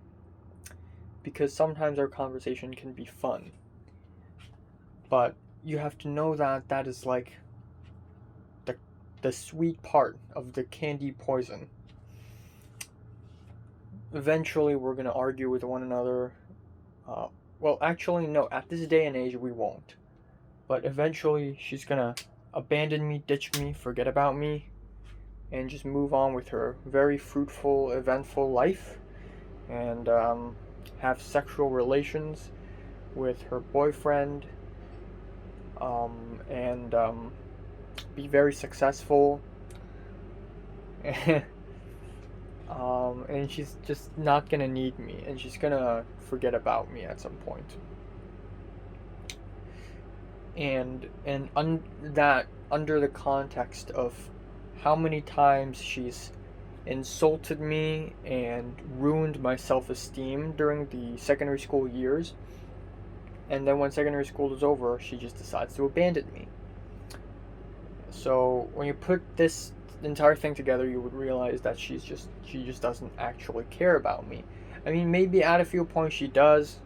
because sometimes our conversation can be fun. But you have to know that is like the sweet part of the candy poison. Eventually, we're going to argue with one another. Well, actually, no. At this day and age, we won't. But eventually, she's going to abandon me, ditch me, forget about me, and just move on with her very fruitful, eventful life, and have sexual relations with her boyfriend, and be very successful. And she's just not gonna need me, and she's gonna forget about me at some point. And that under the context of how many times she's insulted me and ruined my self-esteem during the secondary school years, and then when secondary school is over, she just decides to abandon me. So when you put this entire thing together, you would realize that she just doesn't actually care about me. I mean, maybe at a few points she does,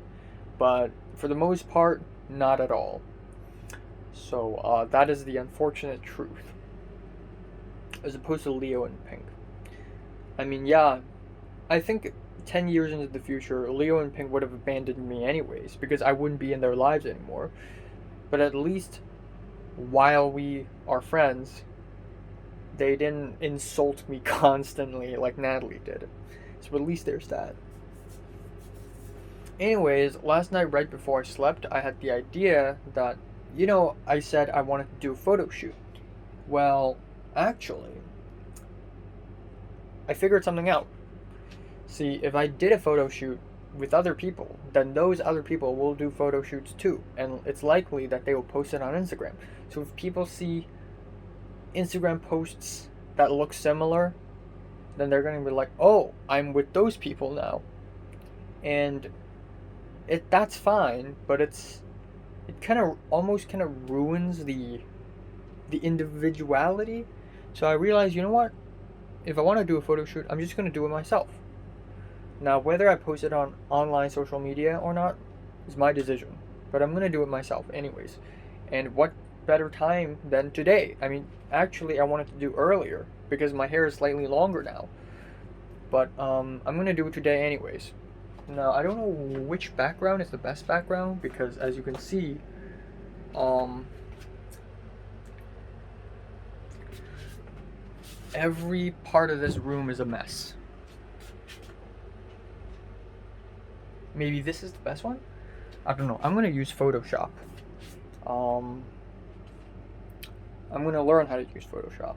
but for the most part, not at all. So that is the unfortunate truth, as opposed to Leo and Pink. I mean, yeah, I think 10 years into the future, Leo and Pink would have abandoned me anyways, because I wouldn't be in their lives anymore. But at least while we are friends, they didn't insult me constantly like Natalie did. So at least there's that. Anyways, last night right before I slept, I had the idea that, I said I wanted to do a photo shoot. Well, actually, I figured something out. See, if I did a photo shoot with other people, then those other people will do photo shoots too, and it's likely that they will post it on Instagram. So if people see Instagram posts that look similar, then they're going to be like, oh, I'm with those people now. And that's fine, but it kind of almost kind of ruins the individuality. So I realized, you know what? If I want to do a photo shoot, I'm just going to do it myself. Now, whether I post it on online social media or not is my decision, but I'm going to do it myself anyways. And what better time than today? I mean, actually, I wanted to do earlier because my hair is slightly longer now. But I'm going to do it today anyways. Now, I don't know which background is the best background, because as you can see, every part of this room is a mess. Maybe this is the best one? I don't know. I'm going to use Photoshop. I'm going to learn how to use Photoshop.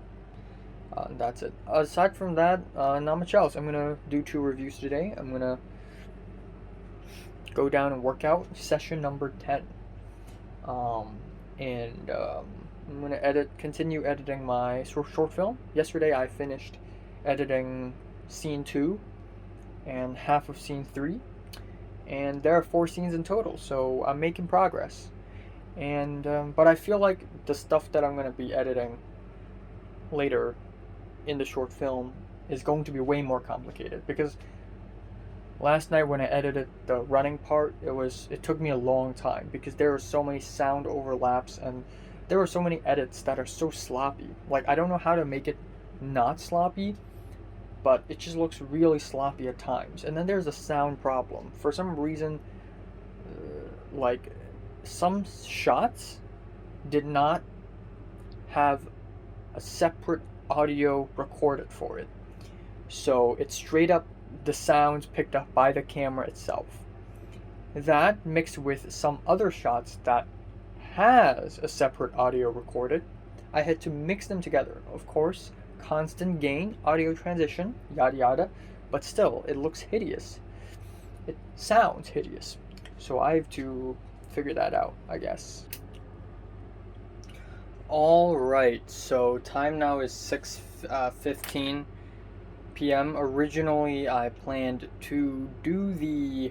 That's it. Aside from that, not much else. I'm going to do 2 reviews today. I'm going to go down and work out session number 10. And I'm gonna continue editing my short film. Yesterday I finished editing scene 2 and half of scene 3, and there are 4 scenes in total, so I'm making progress. And but I feel like the stuff that I'm gonna be editing later in the short film is going to be way more complicated, because last night when I edited the running part, it took me a long time because there are so many sound overlaps and there are so many edits that are so sloppy. Like, I don't know how to make it not sloppy, but it just looks really sloppy at times. And then there's a sound problem. For some reason, like, some shots did not have a separate audio recorded for it. So it's straight up the sounds picked up by the camera itself. That mixed with some other shots that has a separate audio recorded, I had to mix them together. Of course, constant gain, audio transition, yada yada, but still, it looks hideous. It sounds hideous. So I have to figure that out, I guess. Alright, so time now is 6:15 p.m. Originally, I planned to do the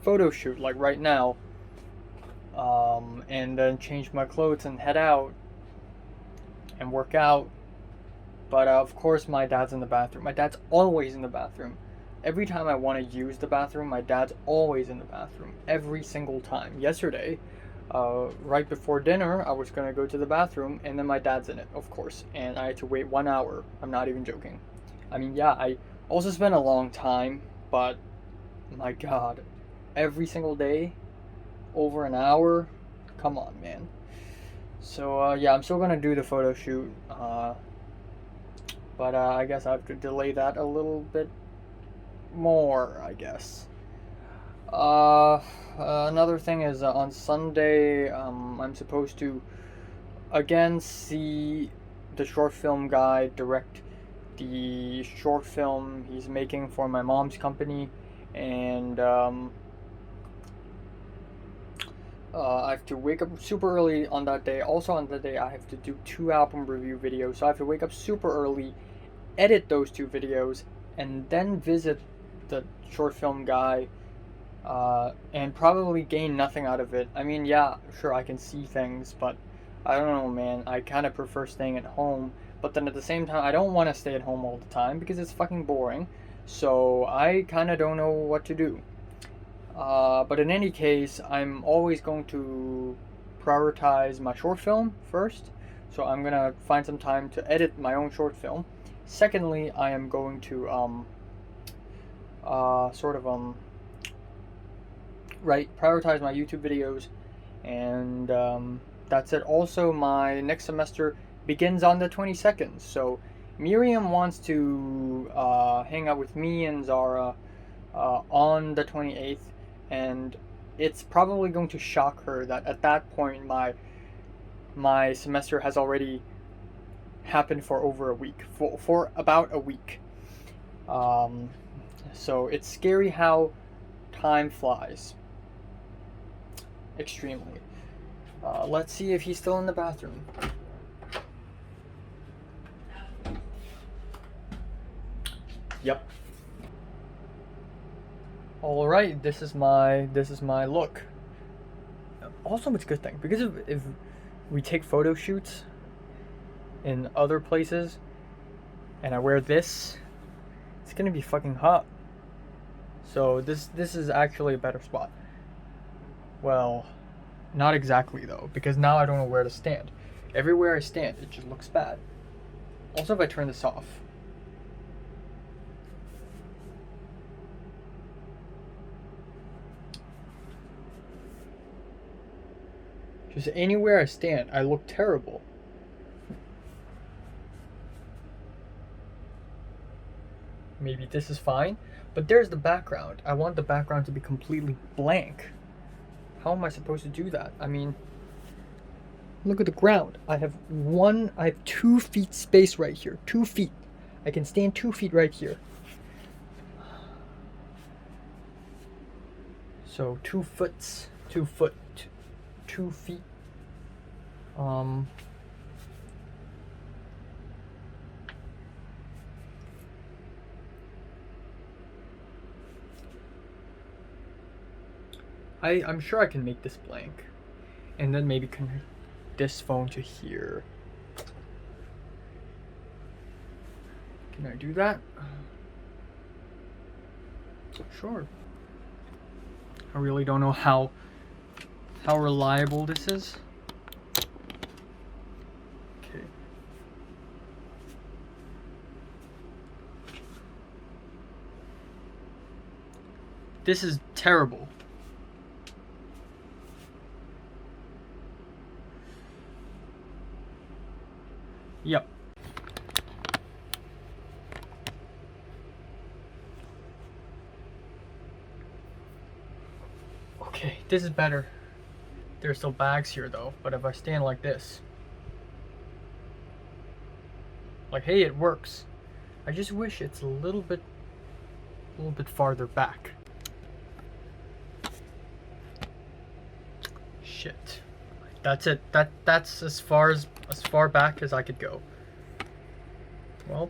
photo shoot, like right now, and then change my clothes and head out and work out. But of course, my dad's in the bathroom. My dad's always in the bathroom. Every time I want to use the bathroom, my dad's always in the bathroom. Every single time. Yesterday, right before dinner, I was going to go to the bathroom, and then my dad's in it, of course. And I had to wait 1 hour. I'm not even joking. I mean, yeah, I also spent a long time, but my god. Every single day, over an hour? Come on, man. So, yeah, I'm still going to do the photo shoot. But I guess I have to delay that a little bit more, I guess. Another thing is on Sunday, I'm supposed to again see the short film guy direct the short film he's making for my mom's company, and I have to wake up super early on that day. Also on that day, I have to do 2 album review videos, so I have to wake up super early, edit those 2 videos, and then visit the short film guy, and probably gain nothing out of it. I mean, yeah, sure, I can see things, but I don't know, man. I kind of prefer staying at home, but then at the same time, I don't want to stay at home all the time because it's fucking boring, so I kind of don't know what to do. But in any case, I'm always going to prioritize my short film first, so I'm gonna find some time to edit my own short film. Secondly, I am going to prioritize my YouTube videos, and that's it. Also, my next semester begins on the 22nd, so Miriam wants to hang out with me and Zara on the 28th, and it's probably going to shock her that at that point my semester has already happened for over a week, for about a week. So it's scary how time flies. Extremely. Let's see if he's still in the bathroom. Yep. All right, this is my look. Also, it's a good thing because if we take photo shoots in other places and I wear this, it's gonna be fucking hot. So this is actually a better spot. Well, not exactly though, because now I don't know where to stand. Everywhere I stand, it just looks bad. Also, if I turn this off. Just anywhere I stand, I look terrible. Maybe this is fine, but there's the background. I want the background to be completely blank. How am I supposed to do that? I mean, look at the ground. I have 2 feet space right here. 2 feet. I can stand 2 feet right here. So 2 foot. 2 feet. I'm sure I can make this blank, and then maybe connect this phone to here. Can I do that? Sure. I really don't know how reliable this is. Okay. This is terrible. Yep. Okay, this is better. There's still bags here though, but if I stand like this, like, hey, it works. I just wish it's a little bit farther back. Shit. That's it. That's as far back as I could go. Well.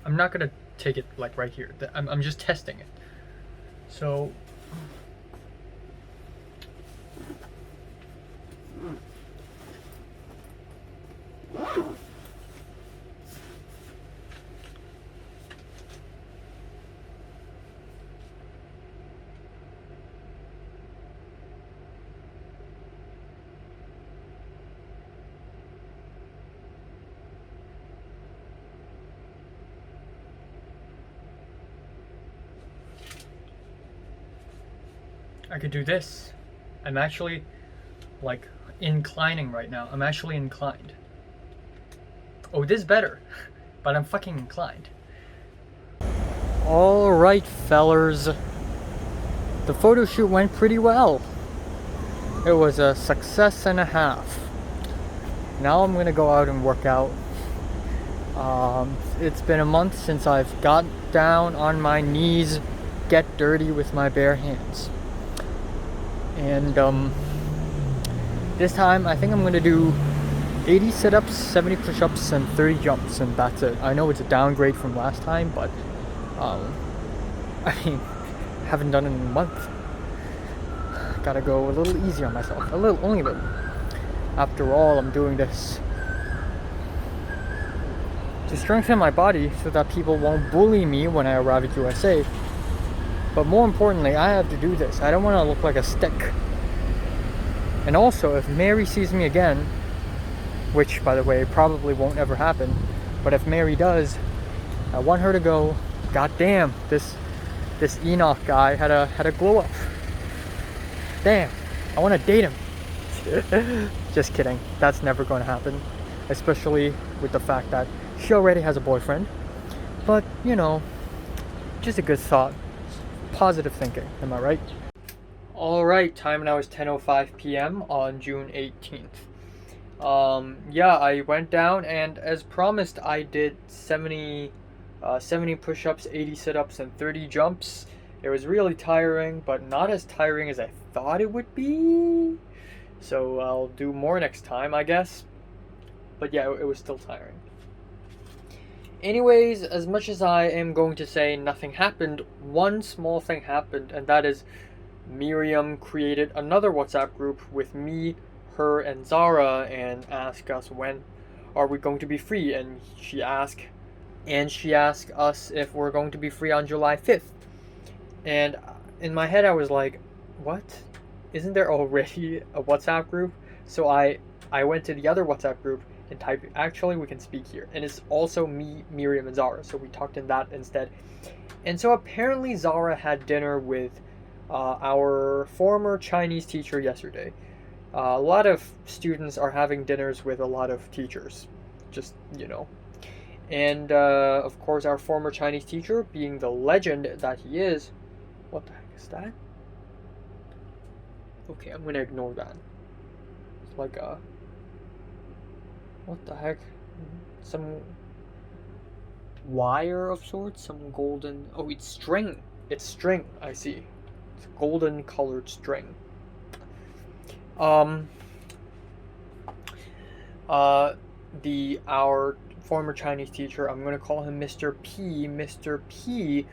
I'm not gonna take it like right here. I'm just testing it. So. I could do this. I'm actually, like, inclining right now. I'm actually inclined. Oh, this is better. But I'm fucking inclined. Alright, fellers. The photo shoot went pretty well. It was a success and a half. Now I'm gonna go out and work out. It's been a month since I've got down on my knees, get dirty with my bare hands. And this time I think I'm gonna do 80 sit-ups, 70 push-ups, and 30 jumps, and that's it. I know it's a downgrade from last time, but I mean, haven't done it in a month. Gotta go a little easy on myself, only a little. After all, I'm doing this to strengthen my body so that people won't bully me when I arrive at USA. But more importantly, I have to do this. I don't want to look like a stick. And also, if Mary sees me again, which, by the way, probably won't ever happen, but if Mary does, I want her to go, God damn, this Enoch guy had a glow up. Damn, I want to date him. Just kidding. That's never going to happen, especially with the fact that she already has a boyfriend. But, you know, just a good thought. Positive thinking, am I right? Alright, time now is 10:05 p.m. on June 18th. Yeah, I went down, and as promised, I did 70 push-ups, 80 sit-ups, and 30 jumps. It was really tiring, but not as tiring as I thought it would be. So I'll do more next time, I guess. But yeah, it was still tiring. Anyways, as much as I am going to say nothing happened, one small thing happened, and that is Miriam created another WhatsApp group with me, her, and Zara, and asked us when are we going to be free, and she asked us if we're going to be free on July 5th. And in my head I was like, what? Isn't there already a WhatsApp group? So I went to the other WhatsApp group and typed, actually we can speak here. And it's also me, Miriam, and Zara. So we talked in that instead. And so apparently Zara had dinner with our former Chinese teacher yesterday. A lot of students are having dinners with a lot of teachers. Just, you know. And of course our former Chinese teacher, being the legend that he is, what the heck is that? Okay, I'm gonna ignore that. It's like a... What the heck? Some wire of sorts? Some golden... Oh, it's string. It's string, I see. It's golden colored string. Our former Chinese teacher, I'm gonna call him Mr. P. Mr. P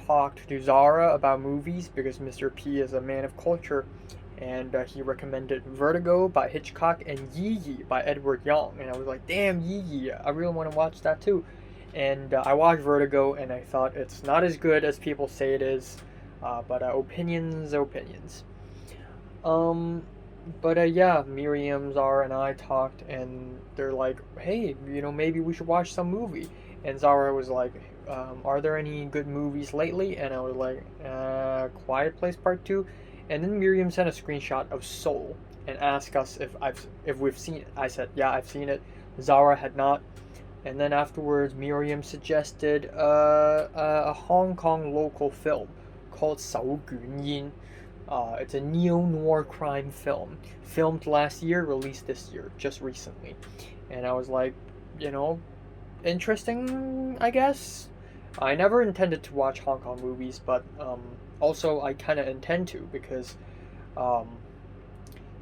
talked to Zara about movies because Mr. P is a man of culture, and he recommended Vertigo by Hitchcock and Yi Yi by Edward Young, and I was like, damn, Yi Yi, I really want to watch that too. And I watched Vertigo, and I thought it's not as good as people say it is, but opinions. Yeah, Miriam, Zara, and I talked, and they're like, hey, maybe we should watch some movie. And Zara was like, are there any good movies lately? And I was like, Quiet Place Part 2. And then Miriam sent a screenshot of Soul and asked us if we've seen it. I said, yeah, I've seen it. Zara had not. And then afterwards, Miriam suggested a Hong Kong local film called Sao Gun Yin. It's a neo-noir crime film, filmed last year, released this year, just recently. And I was like, interesting, I guess. I never intended to watch Hong Kong movies, but also I kind of intend to, because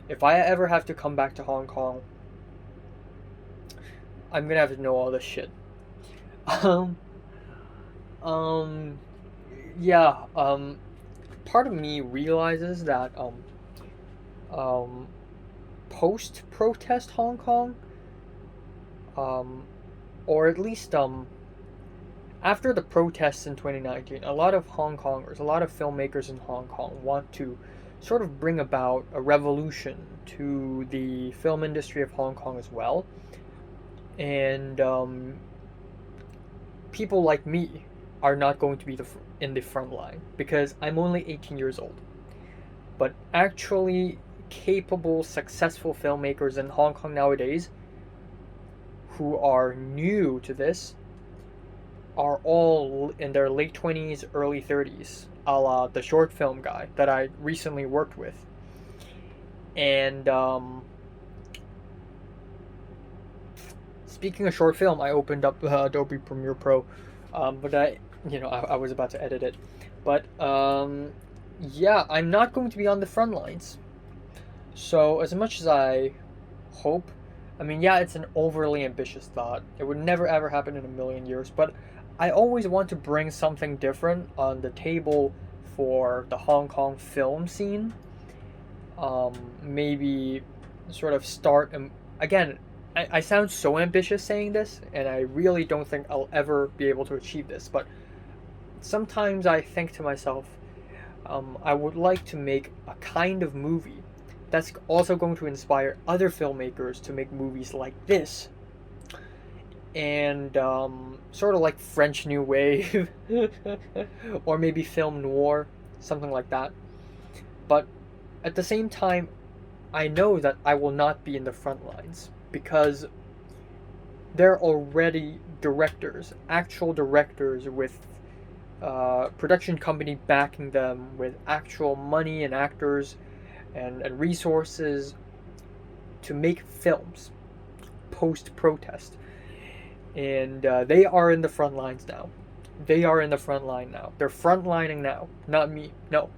if I ever have to come back to Hong Kong, I'm gonna have to know all this shit. Um, yeah, part of me realizes that post-protest Hong Kong, or at least after the protests in 2019, a lot of Hong Kongers, a lot of filmmakers in Hong Kong want to sort of bring about a revolution to the film industry of Hong Kong as well. And people like me are not going to be in the front line because I'm only 18 years old. But actually capable, successful filmmakers in Hong Kong nowadays who are new to this are all in their late 20s, early 30s, a la the short film guy that I recently worked with. And speaking of short film, I opened up Adobe Premiere Pro, but I was about to edit it. But yeah, I'm not going to be on the front lines. So as much as I hope, I mean, yeah, it's an overly ambitious thought. It would never ever happen in a million years, but I always want to bring something different on the table for the Hong Kong film scene. Maybe sort of start, again, I sound so ambitious saying this, and I really don't think I'll ever be able to achieve this, but sometimes I think to myself, I would like to make a kind of movie that's also going to inspire other filmmakers to make movies like this. And sort of like French New Wave, or maybe film noir, something like that. But at the same time, I know that I will not be in the front lines because there are already directors, actual directors with production company backing them with actual money and actors and resources to make films post-protest. And they are in the front lines now. They are in the front line now. They're frontlining now, not me. No.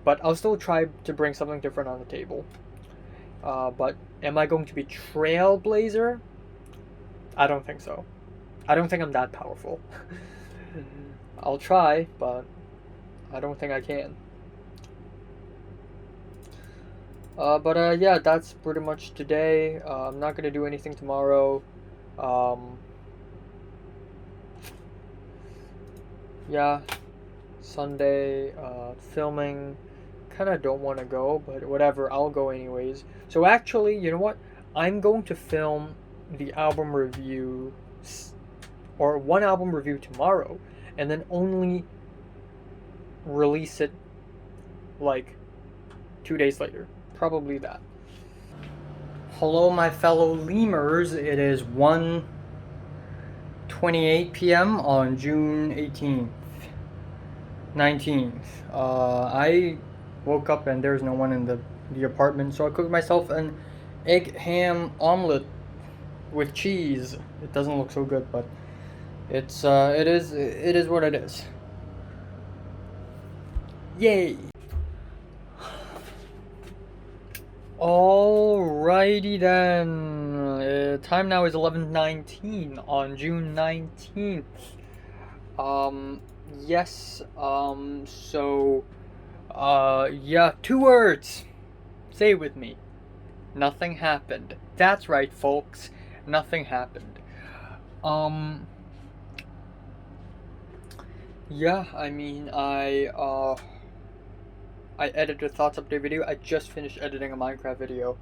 But I'll still try to bring something different on the table. But am I going to be trailblazer? I don't think so. I don't think I'm that powerful. I'll try, but I don't think I can. Yeah, that's pretty much today. I'm not gonna do anything tomorrow. Yeah, Sunday, filming. Kind of don't want to go, but whatever, I'll go anyways. So actually, you know what? I'm going to film the album review, or one album review tomorrow, and then only release it like 2 days later. Probably that. Hello, my fellow lemurs. It is 1:28 p.m. on June 18th. 19th. I woke up and there's no one in the apartment, so I cooked myself an egg ham omelet with cheese. It doesn't look so good, but it is what it is. Yay! Alrighty then. Time now is 11:19 on June 19th. Yes. Yeah. 2 words. Say it with me. Nothing happened. That's right, folks. Nothing happened. Yeah. I mean, I edited a thoughts update video. I just finished editing a Minecraft video.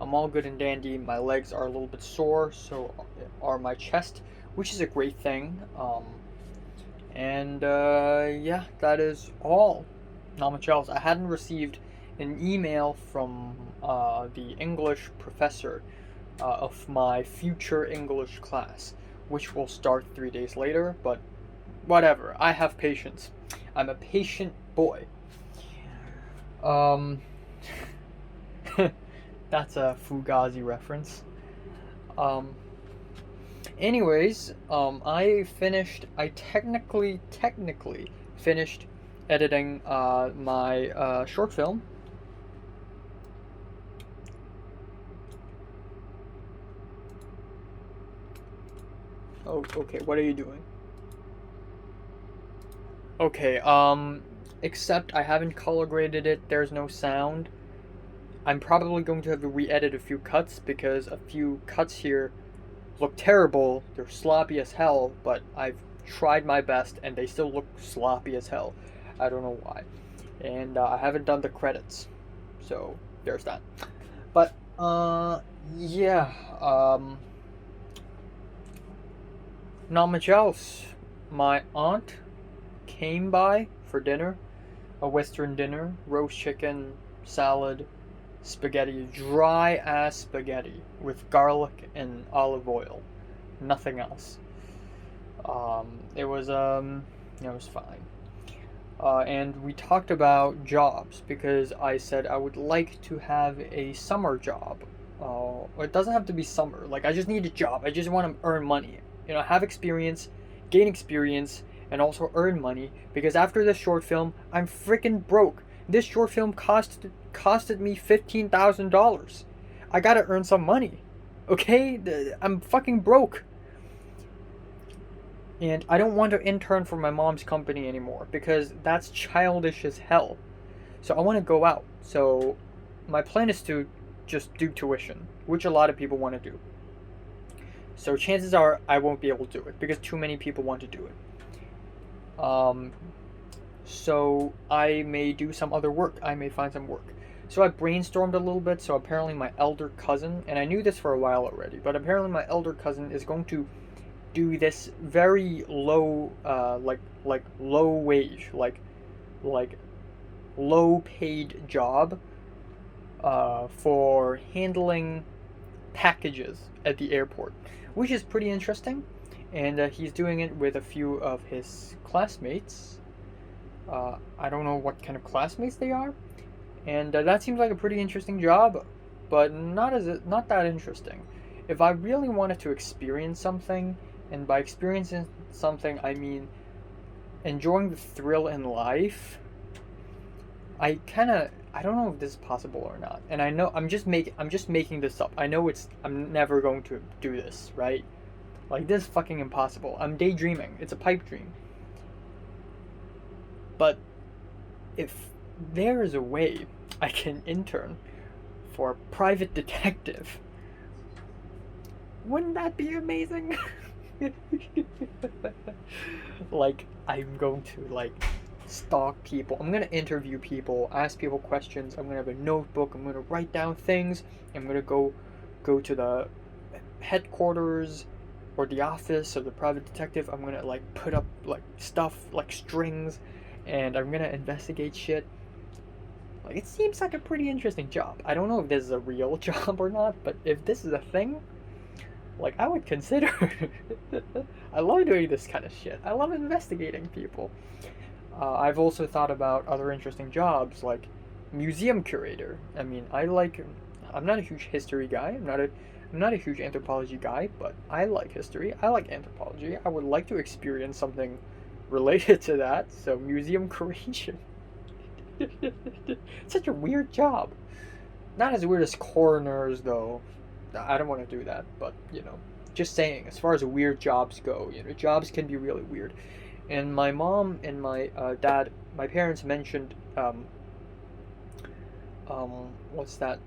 I'm all good and dandy. My legs are a little bit sore, so are my chest, which is a great thing. Yeah, that is all. Not much else. I hadn't received an email from the English professor of my future English class, which will start 3 days later, but whatever. I have patience. I'm a patient boy. That's a Fugazi reference. Anyways, I technically finished editing my short film. Oh, okay, what are you doing? Okay, except I haven't color graded it, there's no sound. I'm probably going to have to re-edit a few cuts because a few cuts here look terrible. They're sloppy as hell, but I've tried my best and they still look sloppy as hell. I don't know why. And I haven't done the credits. So, there's that. But, yeah, not much else. My aunt came by for dinner. A Western dinner, roast chicken, salad, spaghetti, dry ass spaghetti with garlic and olive oil. Nothing else. It was fine. And we talked about jobs because I said I would like to have a summer job. It doesn't have to be summer. Like, I just need a job. I just want to earn money. Have experience, gain experience, and also earn money, because after this short film, I'm freaking broke. This short film costed me $15,000. I gotta earn some money, okay? I'm fucking broke. And I don't want to intern for my mom's company anymore, because that's childish as hell. So I want to go out. So my plan is to just do tuition, which a lot of people want to do. So chances are I won't be able to do it, because too many people want to do it. So I may do some other work. I may find some work. So I brainstormed a little bit. So apparently my elder cousin, and I knew this for a while already, but apparently my elder cousin is going to do this very low, like low wage, like low paid job, for handling packages at the airport, which is pretty interesting. And he's doing it with a few of his classmates. I don't know what kind of classmates they are, and that seems like a pretty interesting job, but not that interesting. If I really wanted to experience something, and by experiencing something I mean enjoying the thrill in life, I don't know if this is possible or not. And I know I'm just making this up. I know I'm never going to do this, right? Like, this is fucking impossible. I'm daydreaming. It's a pipe dream. But if there is a way I can intern for a private detective, wouldn't that be amazing? Like, I'm going to, stalk people. I'm gonna interview people, ask people questions. I'm gonna have a notebook. I'm gonna write down things. I'm gonna go to the headquarters or the office of the private detective. I'm gonna put up stuff like strings, and I'm gonna investigate shit. It seems like a pretty interesting job. I don't know if this is a real job or not, but if this is a thing, I would consider it. I love doing this kind of shit. I love investigating people. I've also thought about other interesting jobs, like museum curator. I mean, I'm not a huge history guy. I'm not a huge anthropology guy, but I like history. I like anthropology. I would like to experience something related to that. So museum curation. Such a weird job. Not as weird as coroners, though. I don't want to do that, but just saying. As far as weird jobs go, jobs can be really weird. And my mom and my dad, my parents mentioned what's that?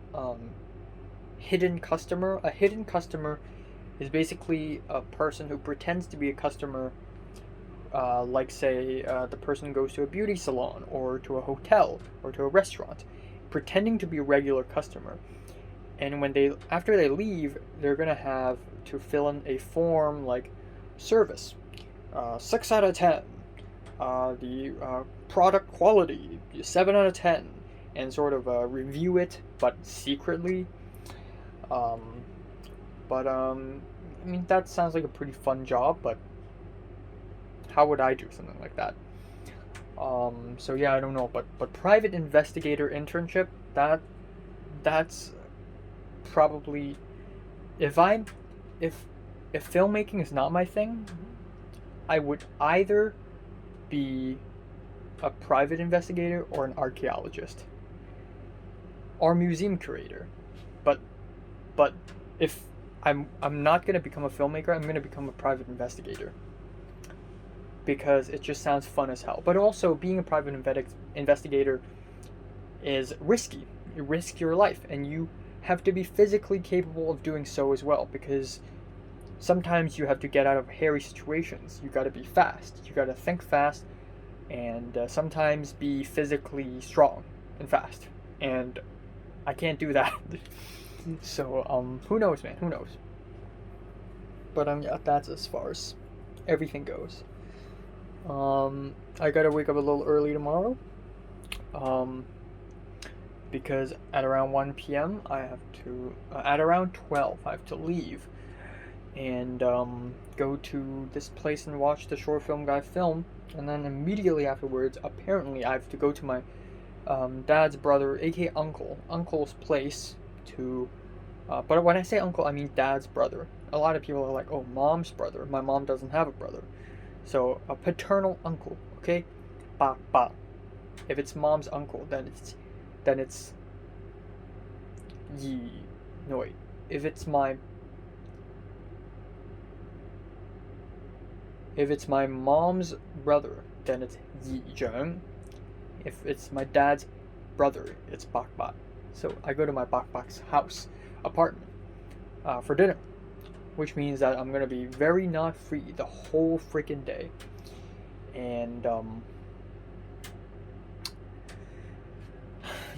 Hidden customer. A hidden customer is basically a person who pretends to be a customer. Like say the person goes to a beauty salon or to a hotel or to a restaurant, pretending to be a regular customer. And after they leave, they're gonna have to fill in a form like service, 6 out of 10, the product quality 7 out of 10, and sort of review it, but secretly. I mean, that sounds like a pretty fun job, but how would I do something like that? So yeah, I don't know, but private investigator internship, that's probably, if filmmaking is not my thing, I would either be a private investigator or an archaeologist or museum curator. But if I'm not gonna become a filmmaker, I'm gonna become a private investigator because it just sounds fun as hell. But also, being a private investigator is risky. You risk your life, and you have to be physically capable of doing so as well, because sometimes you have to get out of hairy situations. You gotta be fast. You gotta think fast, and sometimes be physically strong and fast. And I can't do that. So, who knows, man? Who knows? But yeah, that's as far as everything goes. I gotta wake up a little early tomorrow. Because at around 1 p.m. I have to, at around 12, I have to leave and go to this place and watch the short film guy film. And then immediately afterwards, apparently, I have to go to my dad's brother, aka uncle's place to. But when I say uncle, I mean dad's brother. A lot of people are like, "Oh, mom's brother." My mom doesn't have a brother, so a paternal uncle. Okay, ba ba. If it's mom's uncle, then it's yi. No wait. If it's my mom's brother, then it's JUN. If it's my dad's brother, it's Bakbak. So I go to my Bakbak's house, apartment, for dinner, which means that I'm gonna be very not free the whole freaking day. And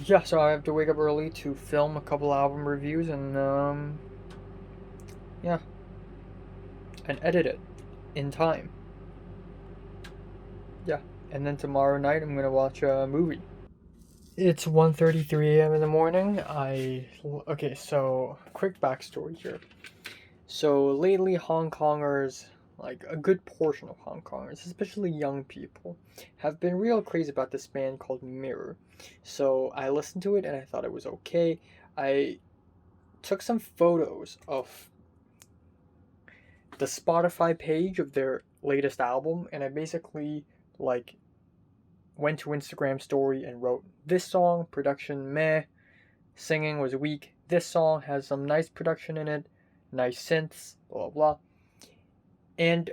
yeah, so I have to wake up early to film a couple album reviews and yeah, and edit it in time. Yeah, and then tomorrow night I'm gonna watch a movie. It's 1:33 a.m. in the morning. Okay, so quick backstory here. So lately, Hong Kongers, like a good portion of Hong Kongers, especially young people, have been real crazy about this band called Mirror. So I listened to it and I thought it was okay. I took some photos of the Spotify page of their latest album, and I basically went to Instagram story and wrote, "This song production meh, singing was weak. This song has some nice production in it, nice synths, blah blah." And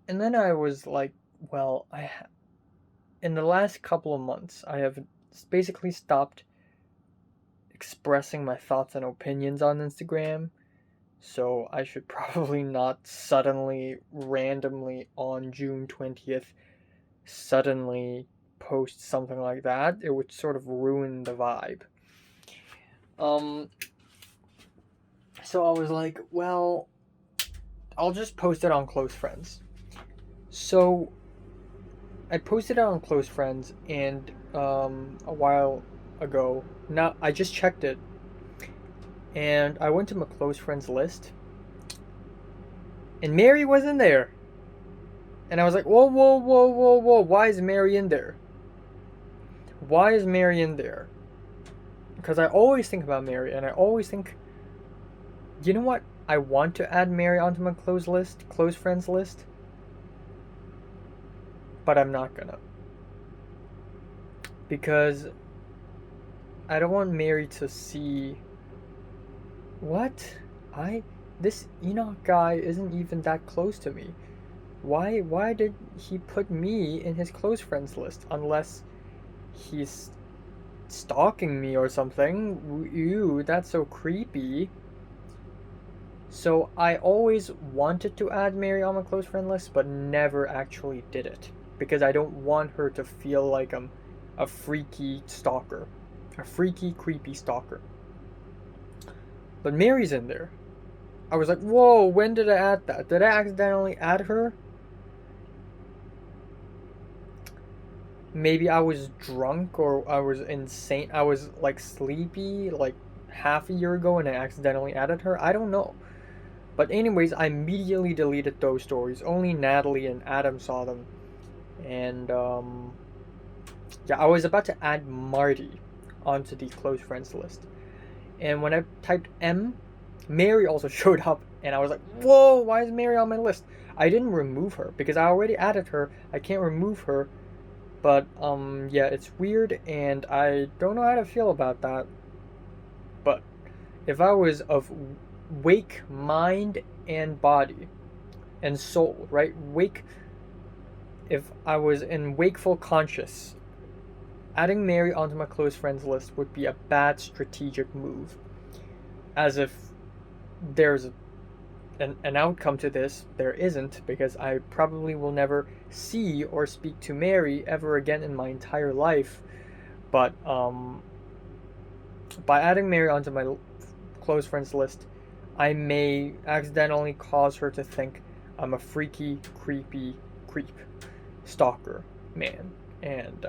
then I was like, well, in the last couple of months, I have basically stopped expressing my thoughts and opinions on Instagram. So I should probably not suddenly, randomly on June 20th, suddenly post something like that. It would sort of ruin the vibe. So I was like, well, I'll just post it on Close Friends. So I posted it on Close Friends, and a while ago, now I just checked it, and I went to my Close Friends list, and Mary was in there. And I was like, whoa, whoa, whoa, whoa, whoa, why is Mary in there? Why is Mary in there? because I always think about Mary, and I always think, you know what? I want to add Mary onto my close friends list, but I'm not gonna. Because I don't want Mary to see, what? This Enoch guy isn't even that close to me. Why did he put me in his close friends list? Unless he's stalking me or something. Ew, that's so creepy. So I always wanted to add Mary on my close friend list, but never actually did it. Because I don't want her to feel like I'm a freaky stalker. A freaky, creepy stalker. But Mary's in there. I was like, whoa, when did I add that? Did I accidentally add her? Maybe I was drunk or I was insane. I was like sleepy like half a year ago and I accidentally added her. I don't know. But anyways, I immediately deleted those stories. Only Natalie and Adam saw them. And yeah, I was about to add Marty onto the close friends list. And when I typed M, Mary also showed up, and I was like, whoa, why is Mary on my list? I didn't remove her because I already added her. I can't remove her. But yeah, it's weird, and I don't know how to feel about that. But if I was of wake mind and body and soul, right? If I was in wakeful conscious, adding Mary onto my close friends list would be a bad strategic move. As if there's an outcome to this, there isn't, because I probably will never see or speak to Mary ever again in my entire life. But by adding Mary onto my close friends list, I may accidentally cause her to think I'm a freaky, creepy creep, stalker man, and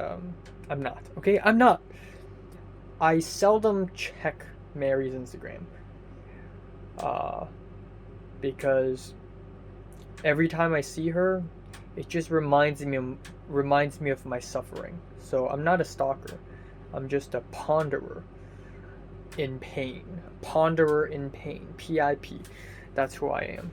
I'm not. Okay, I'm not. I seldom check Mary's Instagram. Because every time I see her, it just reminds me of my suffering. So I'm not a stalker. I'm just a ponderer in pain. Ponderer in pain. PIP. That's who I am.